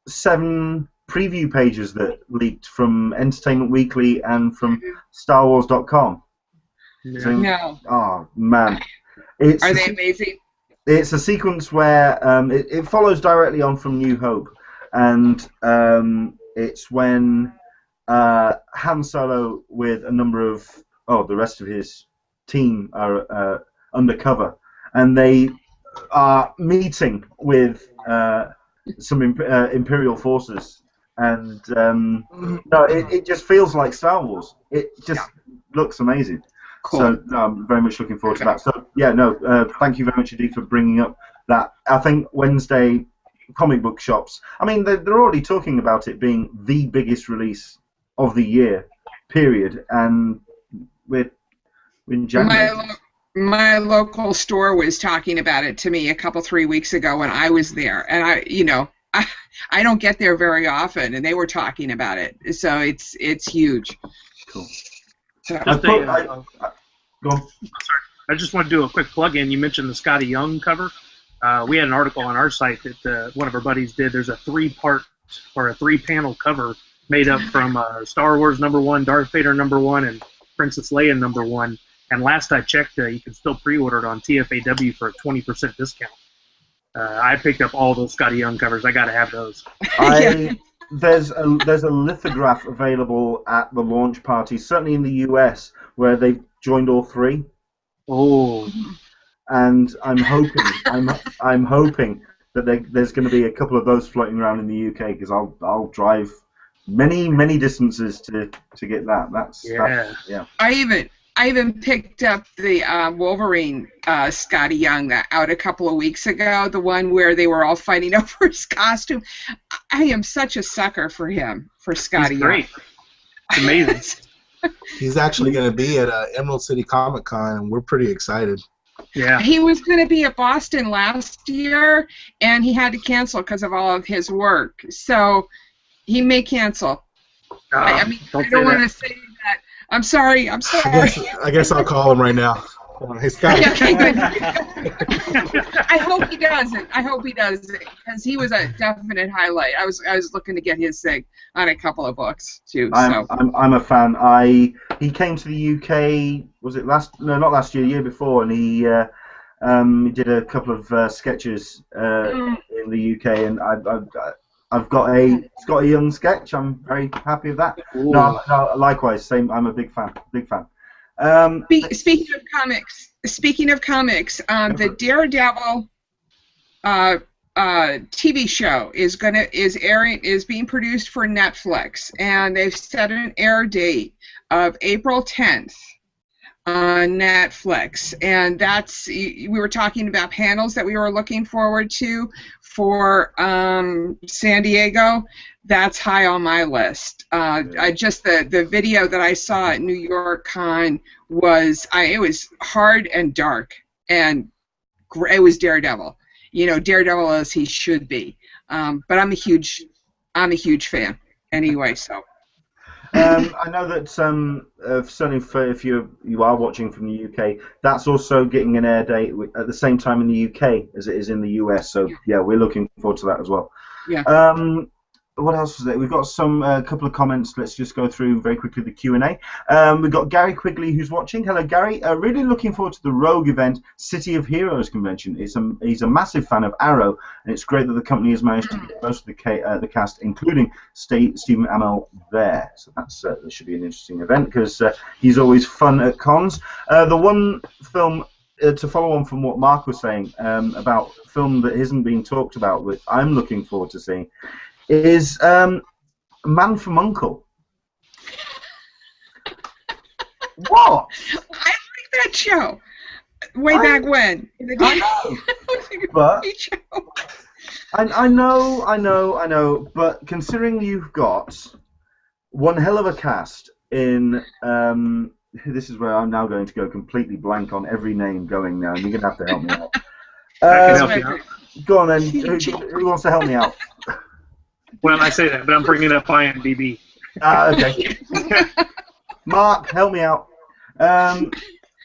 7 preview pages that leaked from Entertainment Weekly and from StarWars.com? No. Oh man. Are they amazing? It's a sequence where it follows directly on from New Hope, and it's when Han Solo with a number of the rest of his team are undercover, and they are meeting with some Imperial forces, and it just feels like Star Wars. It just looks amazing. Cool. So I'm very much looking forward to that. So thank you very much indeed for bringing up that. I think Wednesday comic book shops. I mean, they're already talking about it being the biggest release of the year, period. And we're in January. My local store was talking about it to me 3 weeks ago when I was there, and I don't get there very often, and they were talking about it. So it's huge. Cool. So, go on. I just want to do a quick plug-in. You mentioned the Scotty Young cover. We had an article on our site that one of our buddies did. There's a 3-part or a 3-panel cover made up from Star Wars #1, Darth Vader #1, and Princess Leia #1. And last I checked, you can still pre-order it on TFAW for a 20% discount. I picked up all those Scotty Young covers. I got to have those. There's a lithograph available at the launch party, certainly in the US, where they've joined all 3. Oh. And I'm hoping that there's going to be a couple of those floating around in the UK, because I'll drive many distances to get that. That's. I even picked up the Wolverine Scotty Young out a couple of weeks ago, the one where they were all fighting over his costume. I am such a sucker for him, for Scotty Young. Great. It's amazing. He's actually going to be at Emerald City Comic Con, and we're pretty excited. Yeah. He was going to be at Boston last year, and he had to cancel because of all of his work. So he may cancel. I don't want to say that. I'm sorry. I guess I'll call him right now. Hey, Scott. Okay, good. I hope he doesn't. Because he was a definite highlight. I was looking to get his sig on a couple of books too. I'm a fan. He came to the UK. Was it not last year, year before, and he He did a couple of sketches in the UK, and I've got a young sketch. I'm very happy with that. No, likewise, same. I'm a big fan. Speaking of comics, the Daredevil TV show is being produced for Netflix, and they've set an air date of April 10th on Netflix, and we were talking about panels that we were looking forward to for San Diego. That's high on my list. The video that I saw at New York Con was it was hard and dark, and it was Daredevil. Daredevil as he should be. But I'm a huge fan anyway. So. I know that certainly if you are watching from the UK, that's also getting an air date at the same time in the UK as it is in the US. So yeah, we're looking forward to that as well. Yeah. What else was there? We've got a couple of comments. Let's just go through very quickly the Q&A. We've got Gary Quigley who's watching. Hello, Gary. Really looking forward to the Rogue event, City of Heroes convention. He's a massive fan of Arrow, and it's great that the company has managed to get most of the cast, including Stephen Amell, there. So that should be an interesting event because he's always fun at cons. The one film to follow on from what Mark was saying about a film that isn't being talked about, which I'm looking forward to seeing, is Man from U.N.C.L.E. What? I like that show. Back when. I know. But I know. But considering you've got one hell of a cast in, this is where I'm now going to go completely blank on every name going now, and you're going to have to help me out. I can help you out. Go on then. Who wants to help me out? Well, I say that, but I'm bringing up IMDb. Okay. Mark, help me out.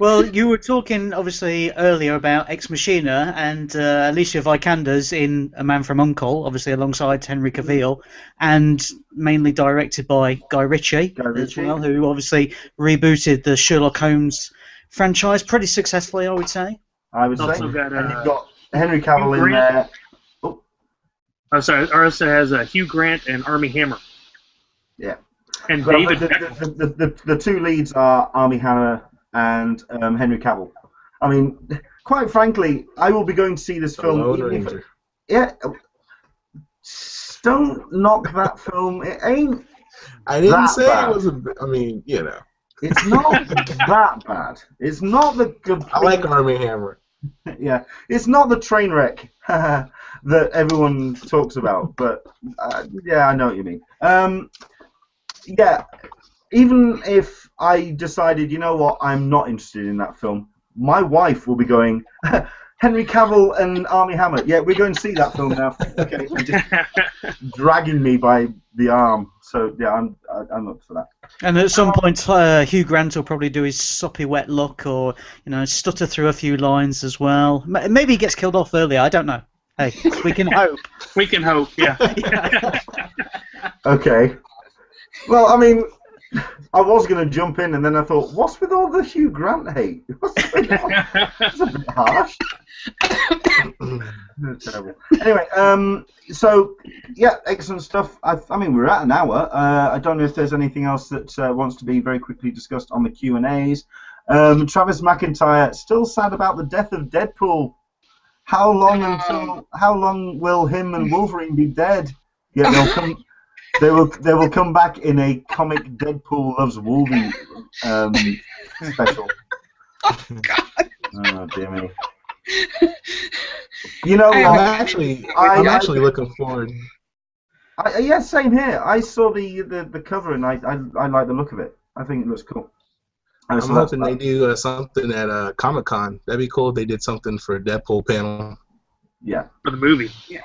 Well, you were talking obviously earlier about Ex Machina and Alicia Vikander's in A Man from U.N.C.L.E., obviously alongside Henry Cavill, and mainly directed by Guy Ritchie as well, who obviously rebooted the Sherlock Holmes franchise pretty successfully, I would say. And you've got Henry Cavill in there. Oh, sorry. Also has Hugh Grant and Armie Hammer. Yeah. And well, David. The two leads are Armie Hammer and Henry Cavill. I mean, quite frankly, I will be going to see this film. Don't knock that film. It ain't. I didn't say bad. It was a. I mean, It's not that bad. It's not the good. I like Armie Hammer. Yeah, it's not the train wreck that everyone talks about, but yeah, I know what you mean. Yeah, even if I decided, you know what, I'm not interested in that film, my wife will be going, Henry Cavill and Armie Hammer. Yeah, we're going to see that film now. Okay, just dragging me by the arm. So yeah, I'm up for that. And at some point, Hugh Grant will probably do his soppy wet look, or stutter through a few lines as well. Maybe he gets killed off earlier. I don't know. Hey, we can hope. We can hope. Yeah. Okay. Well, I mean, I was going to jump in, and then I thought, what's with all the Hugh Grant hate? What's going on? It's a bit harsh. Terrible. Anyway, so yeah, excellent stuff. I mean, we're at an hour. I don't know if there's anything else that wants to be very quickly discussed on the Q&As. Travis McIntyre still sad about the death of Deadpool. How long will him and Wolverine be dead? Yeah, they'll come. They will come back in a comic Deadpool loves Wolverine special. Oh God. Oh dear me. I'm actually looking forward. Yeah, same here. I saw the cover and I like the look of it. I think it looks cool. I'm hoping they do something at Comic-Con. That'd be cool if they did something for a Deadpool panel. Yeah. For the movie. Yeah.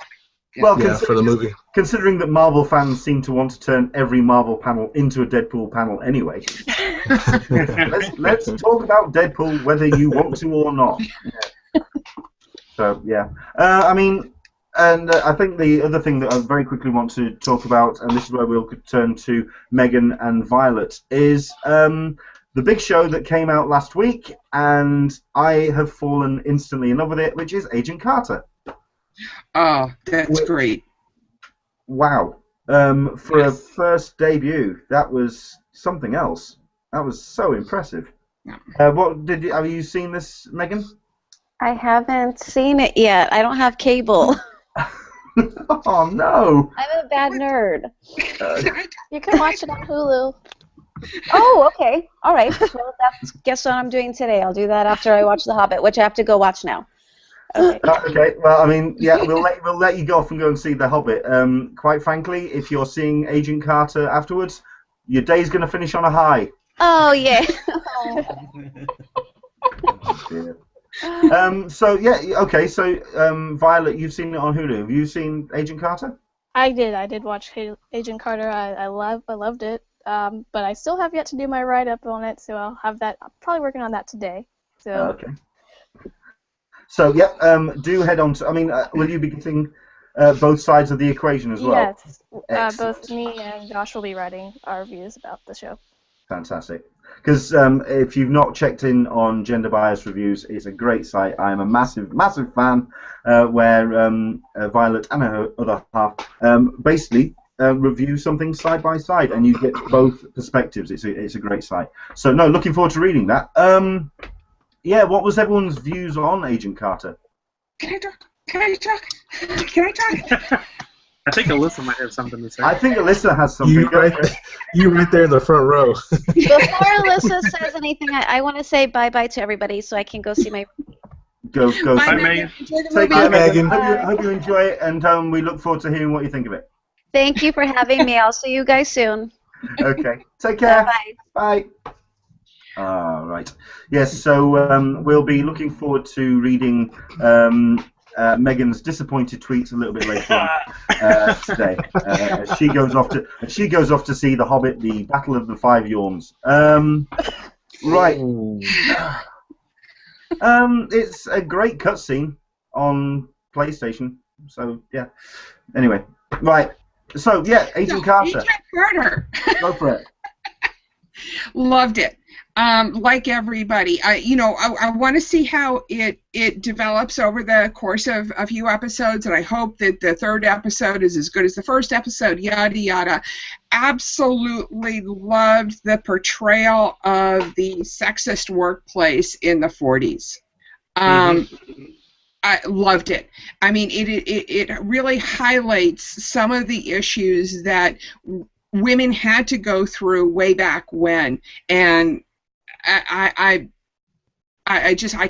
Well, for the movie. Considering that Marvel fans seem to want to turn every Marvel panel into a Deadpool panel anyway, let's talk about Deadpool whether you want to or not. Yeah. So yeah, I mean, and I think the other thing that I very quickly want to talk about, and this is where we'll turn to Megan and Violet, is the big show that came out last week, and I have fallen instantly in love with it, which is Agent Carter. Oh, that's great. Wow. For a first debut, that was something else. That was so impressive. Have you seen this, Megan? I haven't seen it yet. I don't have cable. Oh, no. I'm a bad nerd. You can watch it on Hulu. Oh, okay. All right. Well, guess what I'm doing today. I'll do that after I watch The Hobbit, which I have to go watch now. Okay. Okay. Well, I mean, yeah, we'll let you go off and go and see The Hobbit. Quite frankly, if you're seeing Agent Carter afterwards, your day's going to finish on a high. Oh, yeah. So yeah, okay. So Violet, you've seen it on Hulu. Have you seen Agent Carter? I did watch Agent Carter. I loved it. But I still have yet to do my write-up on it, so I'll have that. I'm probably working on that today. So. Okay. So yeah, do head on to. I mean, will you be getting both sides of the equation as well? Yes. Both me and Josh will be writing our views about the show. Fantastic. Because if you've not checked in on Gender Bias Reviews, it's a great site. I'm a massive fan where Violet and her other half basically review something side by side, and you get both perspectives. It's a great site. So no, looking forward to reading that. Yeah, what was everyone's views on Agent Carter? Can I talk? I think Alyssa might have something to say. I think Alyssa has something. You right there in the front row. Before Alyssa says anything, I want to say bye-bye to everybody so I can go see my... Go. Bye, Megan. Take care, Megan. Hope you enjoy it, and we look forward to hearing what you think of it. Thank you for having me. I'll see you guys soon. Okay. Take care. Bye. Bye. All right. Yes, so we'll be looking forward to reading Megan's disappointed tweets a little bit later on today. She goes off to see The Hobbit: The Battle of the Five Yawns. Right. It's a great cutscene on PlayStation. So yeah. Anyway, right. So yeah, Agent Carter. Agent Carter. Go for it. Loved it. Like everybody, I want to see how it develops over the course of a few episodes, and I hope that the third episode is as good as the first episode, yada yada. Absolutely loved the portrayal of the sexist workplace in the 40s. I loved it. I mean, it really highlights some of the issues that women had to go through way back when, and I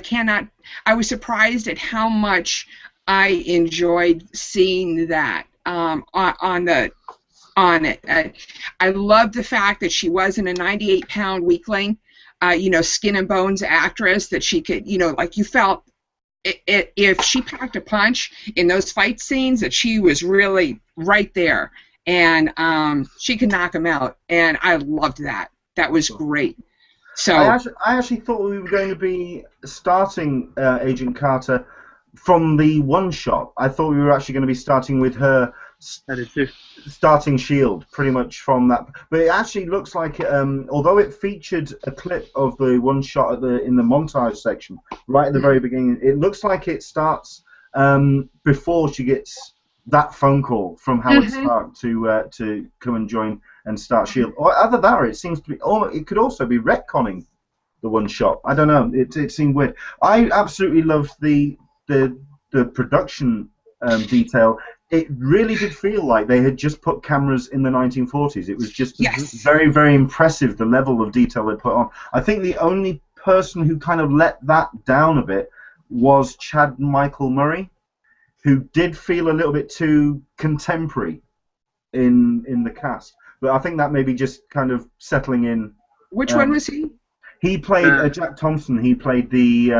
cannot. I was surprised at how much I enjoyed seeing that on it. I loved the fact that she wasn't a 98-pound weakling, skin and bones actress. That she could, like you felt if she packed a punch in those fight scenes, that she was really right there, and she could knock him out. And I loved that. That was great. So I actually thought we were going to be starting Agent Carter from the one shot. I thought we were actually going to be starting with her starting S.H.I.E.L.D. pretty much from that. But it actually looks like, although it featured a clip of the one shot in the montage section right at the very beginning, it looks like it starts before she gets that phone call from Howard Stark to come and join and start S.H.I.E.L.D. Or either that, or it seems to be. Or it could also be retconning the one shot. I don't know. It seemed weird. I absolutely loved the production detail. It really did feel like they had just put cameras in the 1940s. It was just very, very impressive, the level of detail they put on. I think the only person who kind of let that down a bit was Chad Michael Murray, who did feel a little bit too contemporary in the cast. But I think that may be just kind of settling in. Which one was he? He played Jack Thompson. He played the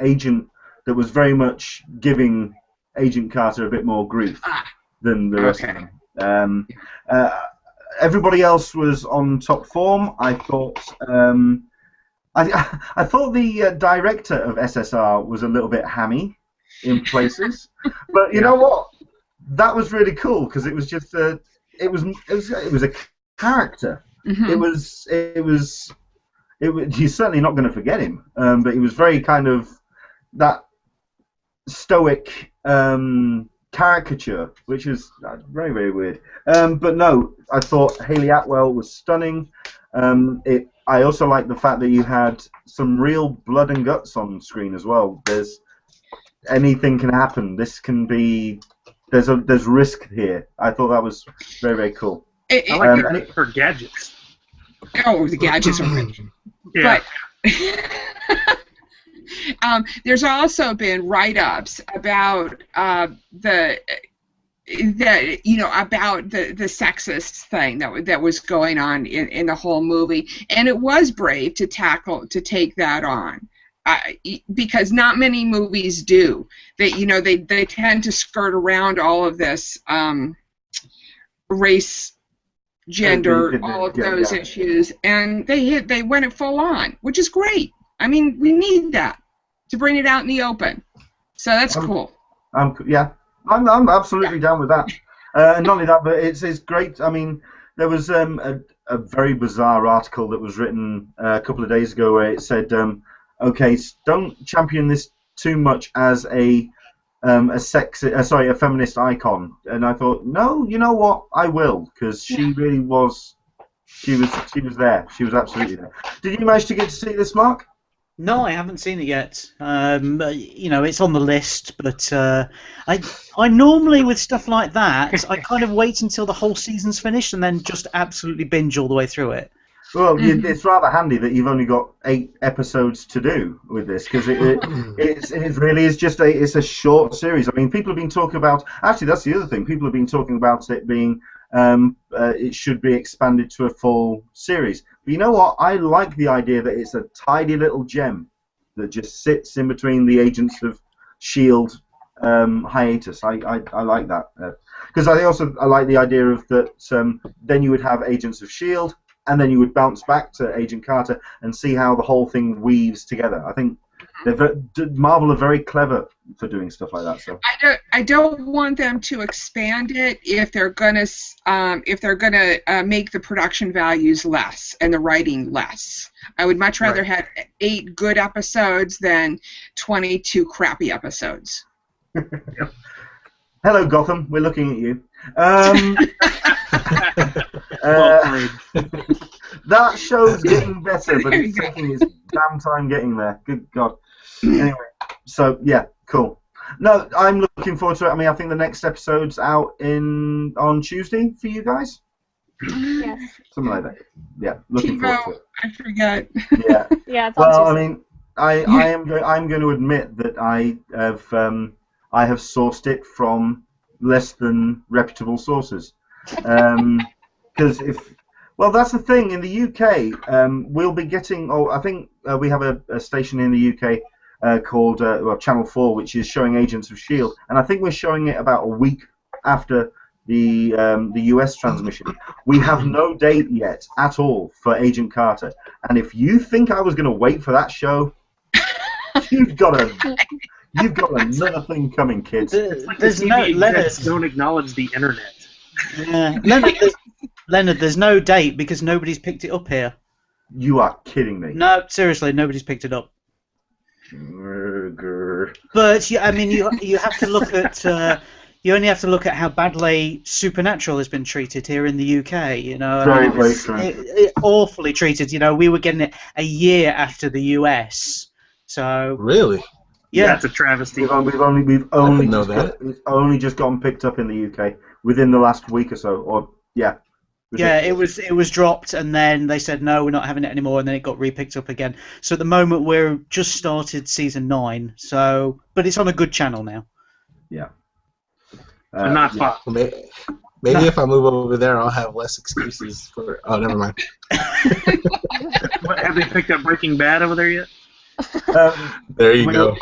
agent that was very much giving Agent Carter a bit more grief than the rest of them. Everybody else was on top form. I thought. I thought the director of SSR was a little bit hammy in places, but you know what? That was really cool because it was just it was a character. It was. You're certainly not going to forget him, but he was very kind of that stoic caricature, which is very, very weird. But no, I thought Hayley Atwell was stunning. I also like the fact that you had some real blood and guts on screen as well. Anything can happen. This can be. There's risk here. I thought that was very, very cool. I like her gadgets. Oh, the gadgets are good. Yeah. But there's also been write-ups about about the sexist thing that was going on in the whole movie, and it was brave to take that on. Because not many movies do. They tend to skirt around all of this race, gender, all of those issues, and they went it full on, which is great. I mean, we need that to bring it out in the open. So that's cool. I'm absolutely down with that. And not only that, but it's great. I mean, there was a very bizarre article that was written a couple of days ago where it said, okay, don't champion this too much as a feminist icon. And I thought, no, you know what? I will, because she really was. She was there. She was absolutely there. Did you manage to get to see this, Mark? No, I haven't seen it yet. It's on the list, but I normally, with stuff like that, I kind of wait until the whole season's finished and then just absolutely binge all the way through it. Well, it's rather handy that you've only got 8 episodes to do with this, because it really is just a short series. I mean, people have been talking about. Actually, that's the other thing. People have been talking about it being it should be expanded to a full series. But you know what? I like the idea that it's a tidy little gem that just sits in between the Agents of S.H.I.E.L.D. Hiatus. I like that, because I like the idea of that. Then you would have Agents of S.H.I.E.L.D. and then you would bounce back to Agent Carter and see how the whole thing weaves together. I think Marvel are very clever for doing stuff like that. So I don't want them to expand it if they're gonna make the production values less and the writing less. I would much rather have 8 good episodes than 22 crappy episodes. Hello, Gotham. We're looking at you. That show's getting better, but it's taking its damn time getting there. Good God. Anyway, so yeah, cool. No, I'm looking forward to it. I mean, I think the next episode's out on Tuesday for you guys. Yes. Something like that. Yeah, looking forward to it. I forget. Yeah. Yeah. It's on Well, Tuesday. I mean, I'm going to admit that I have sourced it from less than reputable sources. Because that's the thing in the UK. We'll be getting. I think we have a station in the UK called Channel 4, which is showing Agents of S.H.I.E.L.D. and I think we're showing it about a week after the US transmission. We have no date yet at all for Agent Carter, and if you think I was going to wait for that show, you've got another thing coming, kids. There's no Leonard. Don't acknowledge the internet. Yeah, Leonard, there's no date because nobody's picked it up here. You are kidding me. No, seriously, nobody's picked it up. But I mean, you have to look at you only have to look at how badly Supernatural has been treated here in the UK. You know, very true. Awfully treated. You know, we were getting it a year after the US. So really. Yeah, that's a travesty. We've only just gotten picked up in the UK within the last week or so. Or yeah. Yeah, it was dropped, and then they said no, we're not having it anymore, and then it got re-picked up again. So at the moment we're just started season 9. So, but it's on a good channel now. Yeah. So not fun. Maybe if I move over there, I'll have less excuses for. Oh, never mind. What, have they picked up Breaking Bad over there yet? There you go.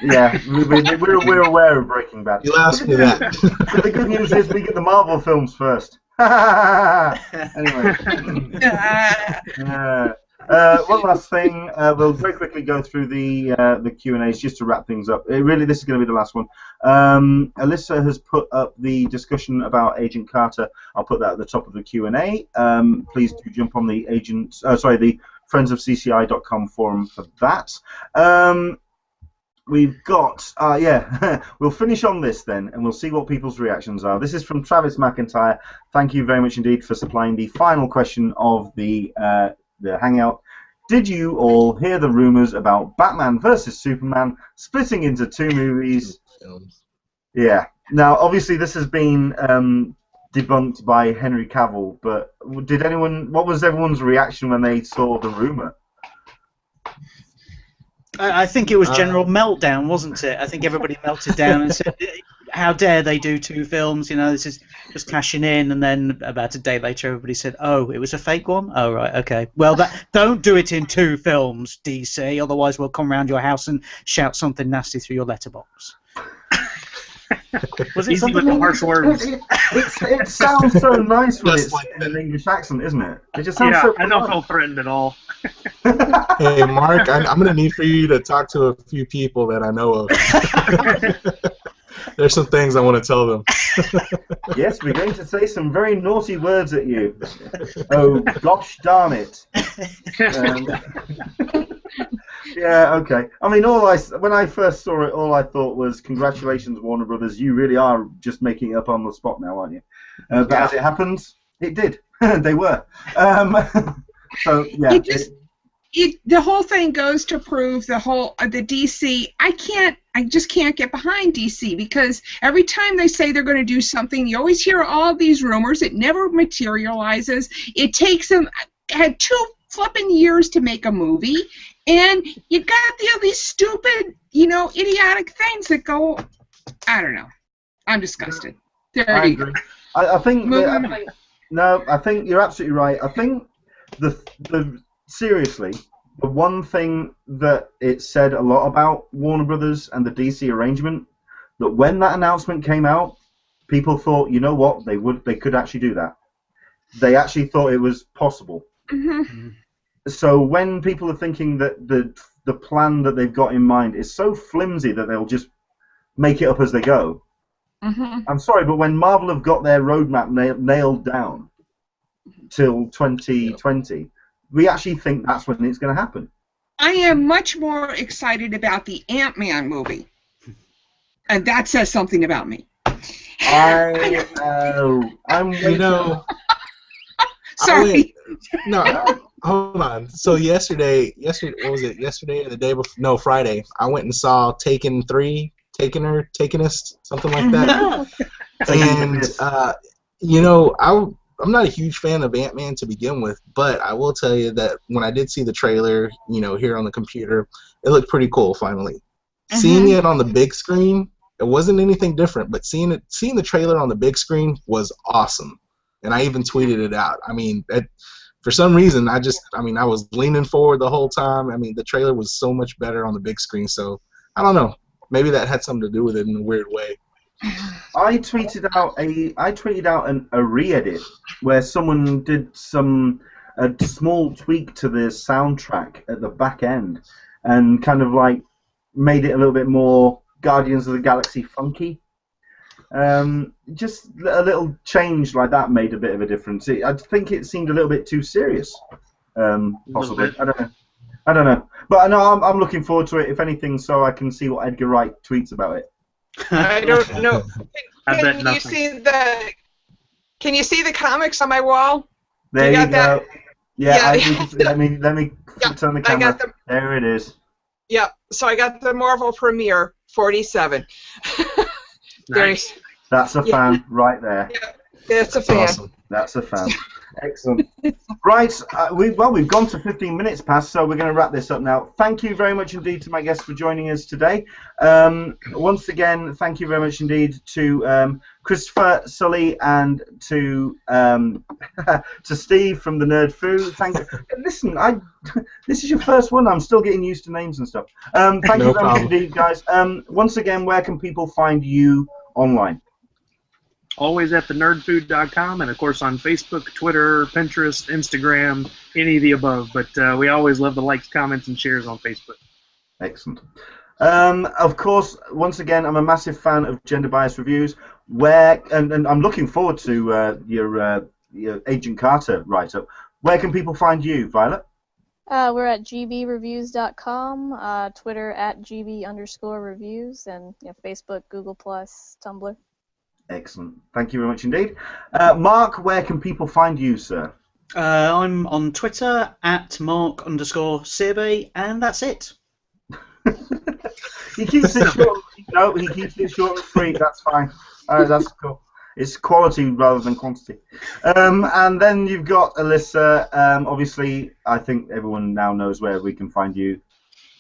Yeah, we're aware of Breaking Bad. You asked me that. But the good news is we get the Marvel films first. Anyway. One last thing, we'll very quickly go through the Q&As just to wrap things up. This is going to be the last one. Alyssa has put up the discussion about Agent Carter. I'll put that at the top of the Q&A. Please do jump on the the friendsofcci.com forum for that. We've got, we'll finish on this then, and we'll see what people's reactions are. This is from Travis McIntyre. Thank you very much indeed for supplying the final question of the Hangout. Did you all hear the rumors about Batman versus Superman splitting into 2 movies? Yeah. Now, obviously, this has been debunked by Henry Cavill, but what was everyone's reaction when they saw the rumor? I think it was general meltdown, wasn't it? I think everybody melted down and said, how dare they do 2 films, this is just cashing in, and then about a day later everybody said, oh, it was a fake one? Oh, right, okay. Well, don't do it in 2 films, DC, otherwise we'll come round your house and shout something nasty through your letterbox. Was it easy with the harsh words? It sounds so nice when it's in an English accent, isn't it? It just sounds so I don't feel threatened at all. Hey, Mark, I'm going to need for you to talk to a few people that I know of. There's some things I want to tell them. Yes, we're going to say some very naughty words at you. Oh, gosh darn it. Yeah, okay. I mean, when I first saw it, all I thought was, congratulations, Warner Brothers, you really are just making it up on the spot now, aren't you? But as it happens, it did. They were. So, yeah. The whole thing goes to prove the DC. I just can't get behind DC, because every time they say they're going to do something, you always hear all these rumors. It never materializes. It takes them 2 flipping years to make a movie, and you got these stupid, idiotic things that go. I don't know. I'm disgusted. I agree. I think you're absolutely right. I think seriously, the one thing that it said a lot about Warner Brothers and the DC arrangement, that when that announcement came out, people thought, you know what, they could actually do that. They actually thought it was possible. Mm-hmm. So when people are thinking that the plan that they've got in mind is so flimsy that they'll just make it up as they go, I'm sorry, but when Marvel have got their roadmap nailed down till 2020, we actually think that's when it's going to happen. I am much more excited about the Ant-Man movie, and that says something about me. I'm Sorry. Hold on. So yesterday, what was it? Yesterday or the day before? No, Friday. I went and saw Taken 3, Takenist, something like that. And I'm not a huge fan of Ant-Man to begin with, but I will tell you that when I did see the trailer, here on the computer, it looked pretty cool finally. Seeing it on the big screen, it wasn't anything different, but seeing the trailer on the big screen was awesome. And I even tweeted it out. I mean, for some reason, I was leaning forward the whole time. I mean, the trailer was so much better on the big screen, so I don't know. Maybe that had something to do with it in a weird way. I tweeted out a re-edit where someone did a small tweak to the soundtrack at the back end and kind of like made it a little bit more Guardians of the Galaxy funky. Just a little change like that made a bit of a difference. I think it seemed a little bit too serious, possibly. I don't know. But I know I'm looking forward to it, if anything, so I can see what Edgar Wright tweets about it. I don't know. Can you see the comics on my wall? There you go. That? Yeah. Let me turn the camera. There it is. Yeah. So I got the Marvel Premiere 47. Nice. That's a fan right there. Yeah, that's a fan. Awesome. That's a fan. Excellent. Right, we've gone to 15 minutes past, so we're going to wrap this up now. Thank you very much indeed to my guests for joining us today. Once again, thank you very much indeed to Christopher, Sully, and to Steve from the Nerd Foo. Thank you. Listen, this is your first one. I'm still getting used to names and stuff. Thank you very much indeed, guys. Once again, where can people find you online? always at thenerdfood.com, and of course on Facebook, Twitter, Pinterest, Instagram, any of the above. But we always love the likes, comments, and shares on Facebook. Excellent. Of course, once again, I'm a massive fan of Gender Bias Reviews, and I'm looking forward to your Agent Carter write-up. Where can people find you, Violet? We're at gbreviews.com, Twitter at gb_reviews, and Facebook, Google+, Tumblr. Excellent. Thank you very much indeed. Mark, where can people find you, sir? I'm on Twitter at Mark_Searby, and that's it. He keeps it short. No, he keeps it short and sweet. That's fine. That's cool. It's quality rather than quantity. And then you've got Alyssa. Obviously, I think everyone now knows where we can find you,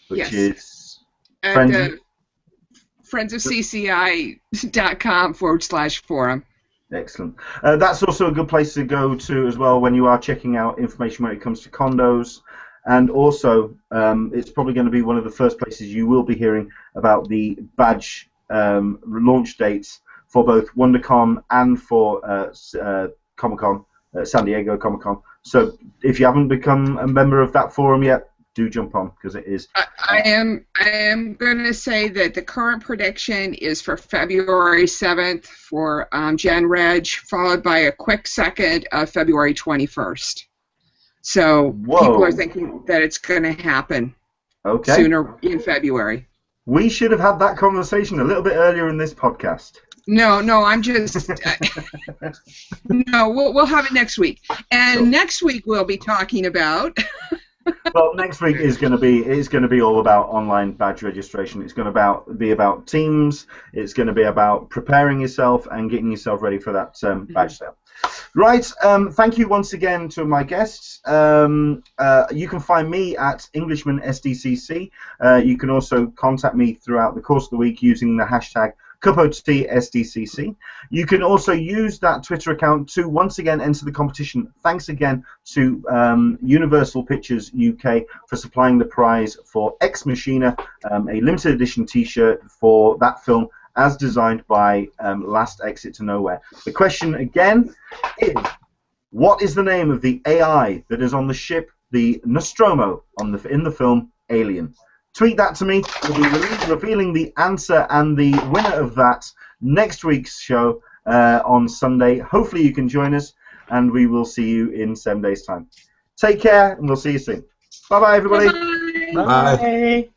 which is friendsofcci.com/forum. Excellent. That's also a good place to go to as well when you are checking out information when it comes to condos. And also, it's probably going to be one of the first places you will be hearing about the badge launch dates for both WonderCon and for Comic-Con, San Diego Comic-Con. So if you haven't become a member of that forum yet, do jump on, because it is. I am going to say that the current prediction is for February 7th for Gen Reg, followed by a quick second of February 21st. So people are thinking that it's going to happen sooner in February. We should have had that conversation a little bit earlier in this podcast. No, I'm just. No, we'll have it next week, and next week we'll be talking about. Well, next week is going to be all about online badge registration. It's going to be about teams. It's going to be about preparing yourself and getting yourself ready for that badge sale. Right. Thank you once again to my guests. You can find me at Englishman SDCC. You can also contact me throughout the course of the week using the hashtag CupOTSDCC. You can also use that Twitter account to once again enter the competition. Thanks again to Universal Pictures UK for supplying the prize for Ex Machina, a limited edition T-shirt for that film as designed by Last Exit to Nowhere. The question again is, what is the name of the AI that is on the ship, the Nostromo, in the film Alien? Tweet that to me. We'll be revealing the answer and the winner of that next week's show on Sunday. Hopefully you can join us, and we will see you in 7 days' time. Take care, and we'll see you soon. Bye-bye, everybody. Bye. Bye.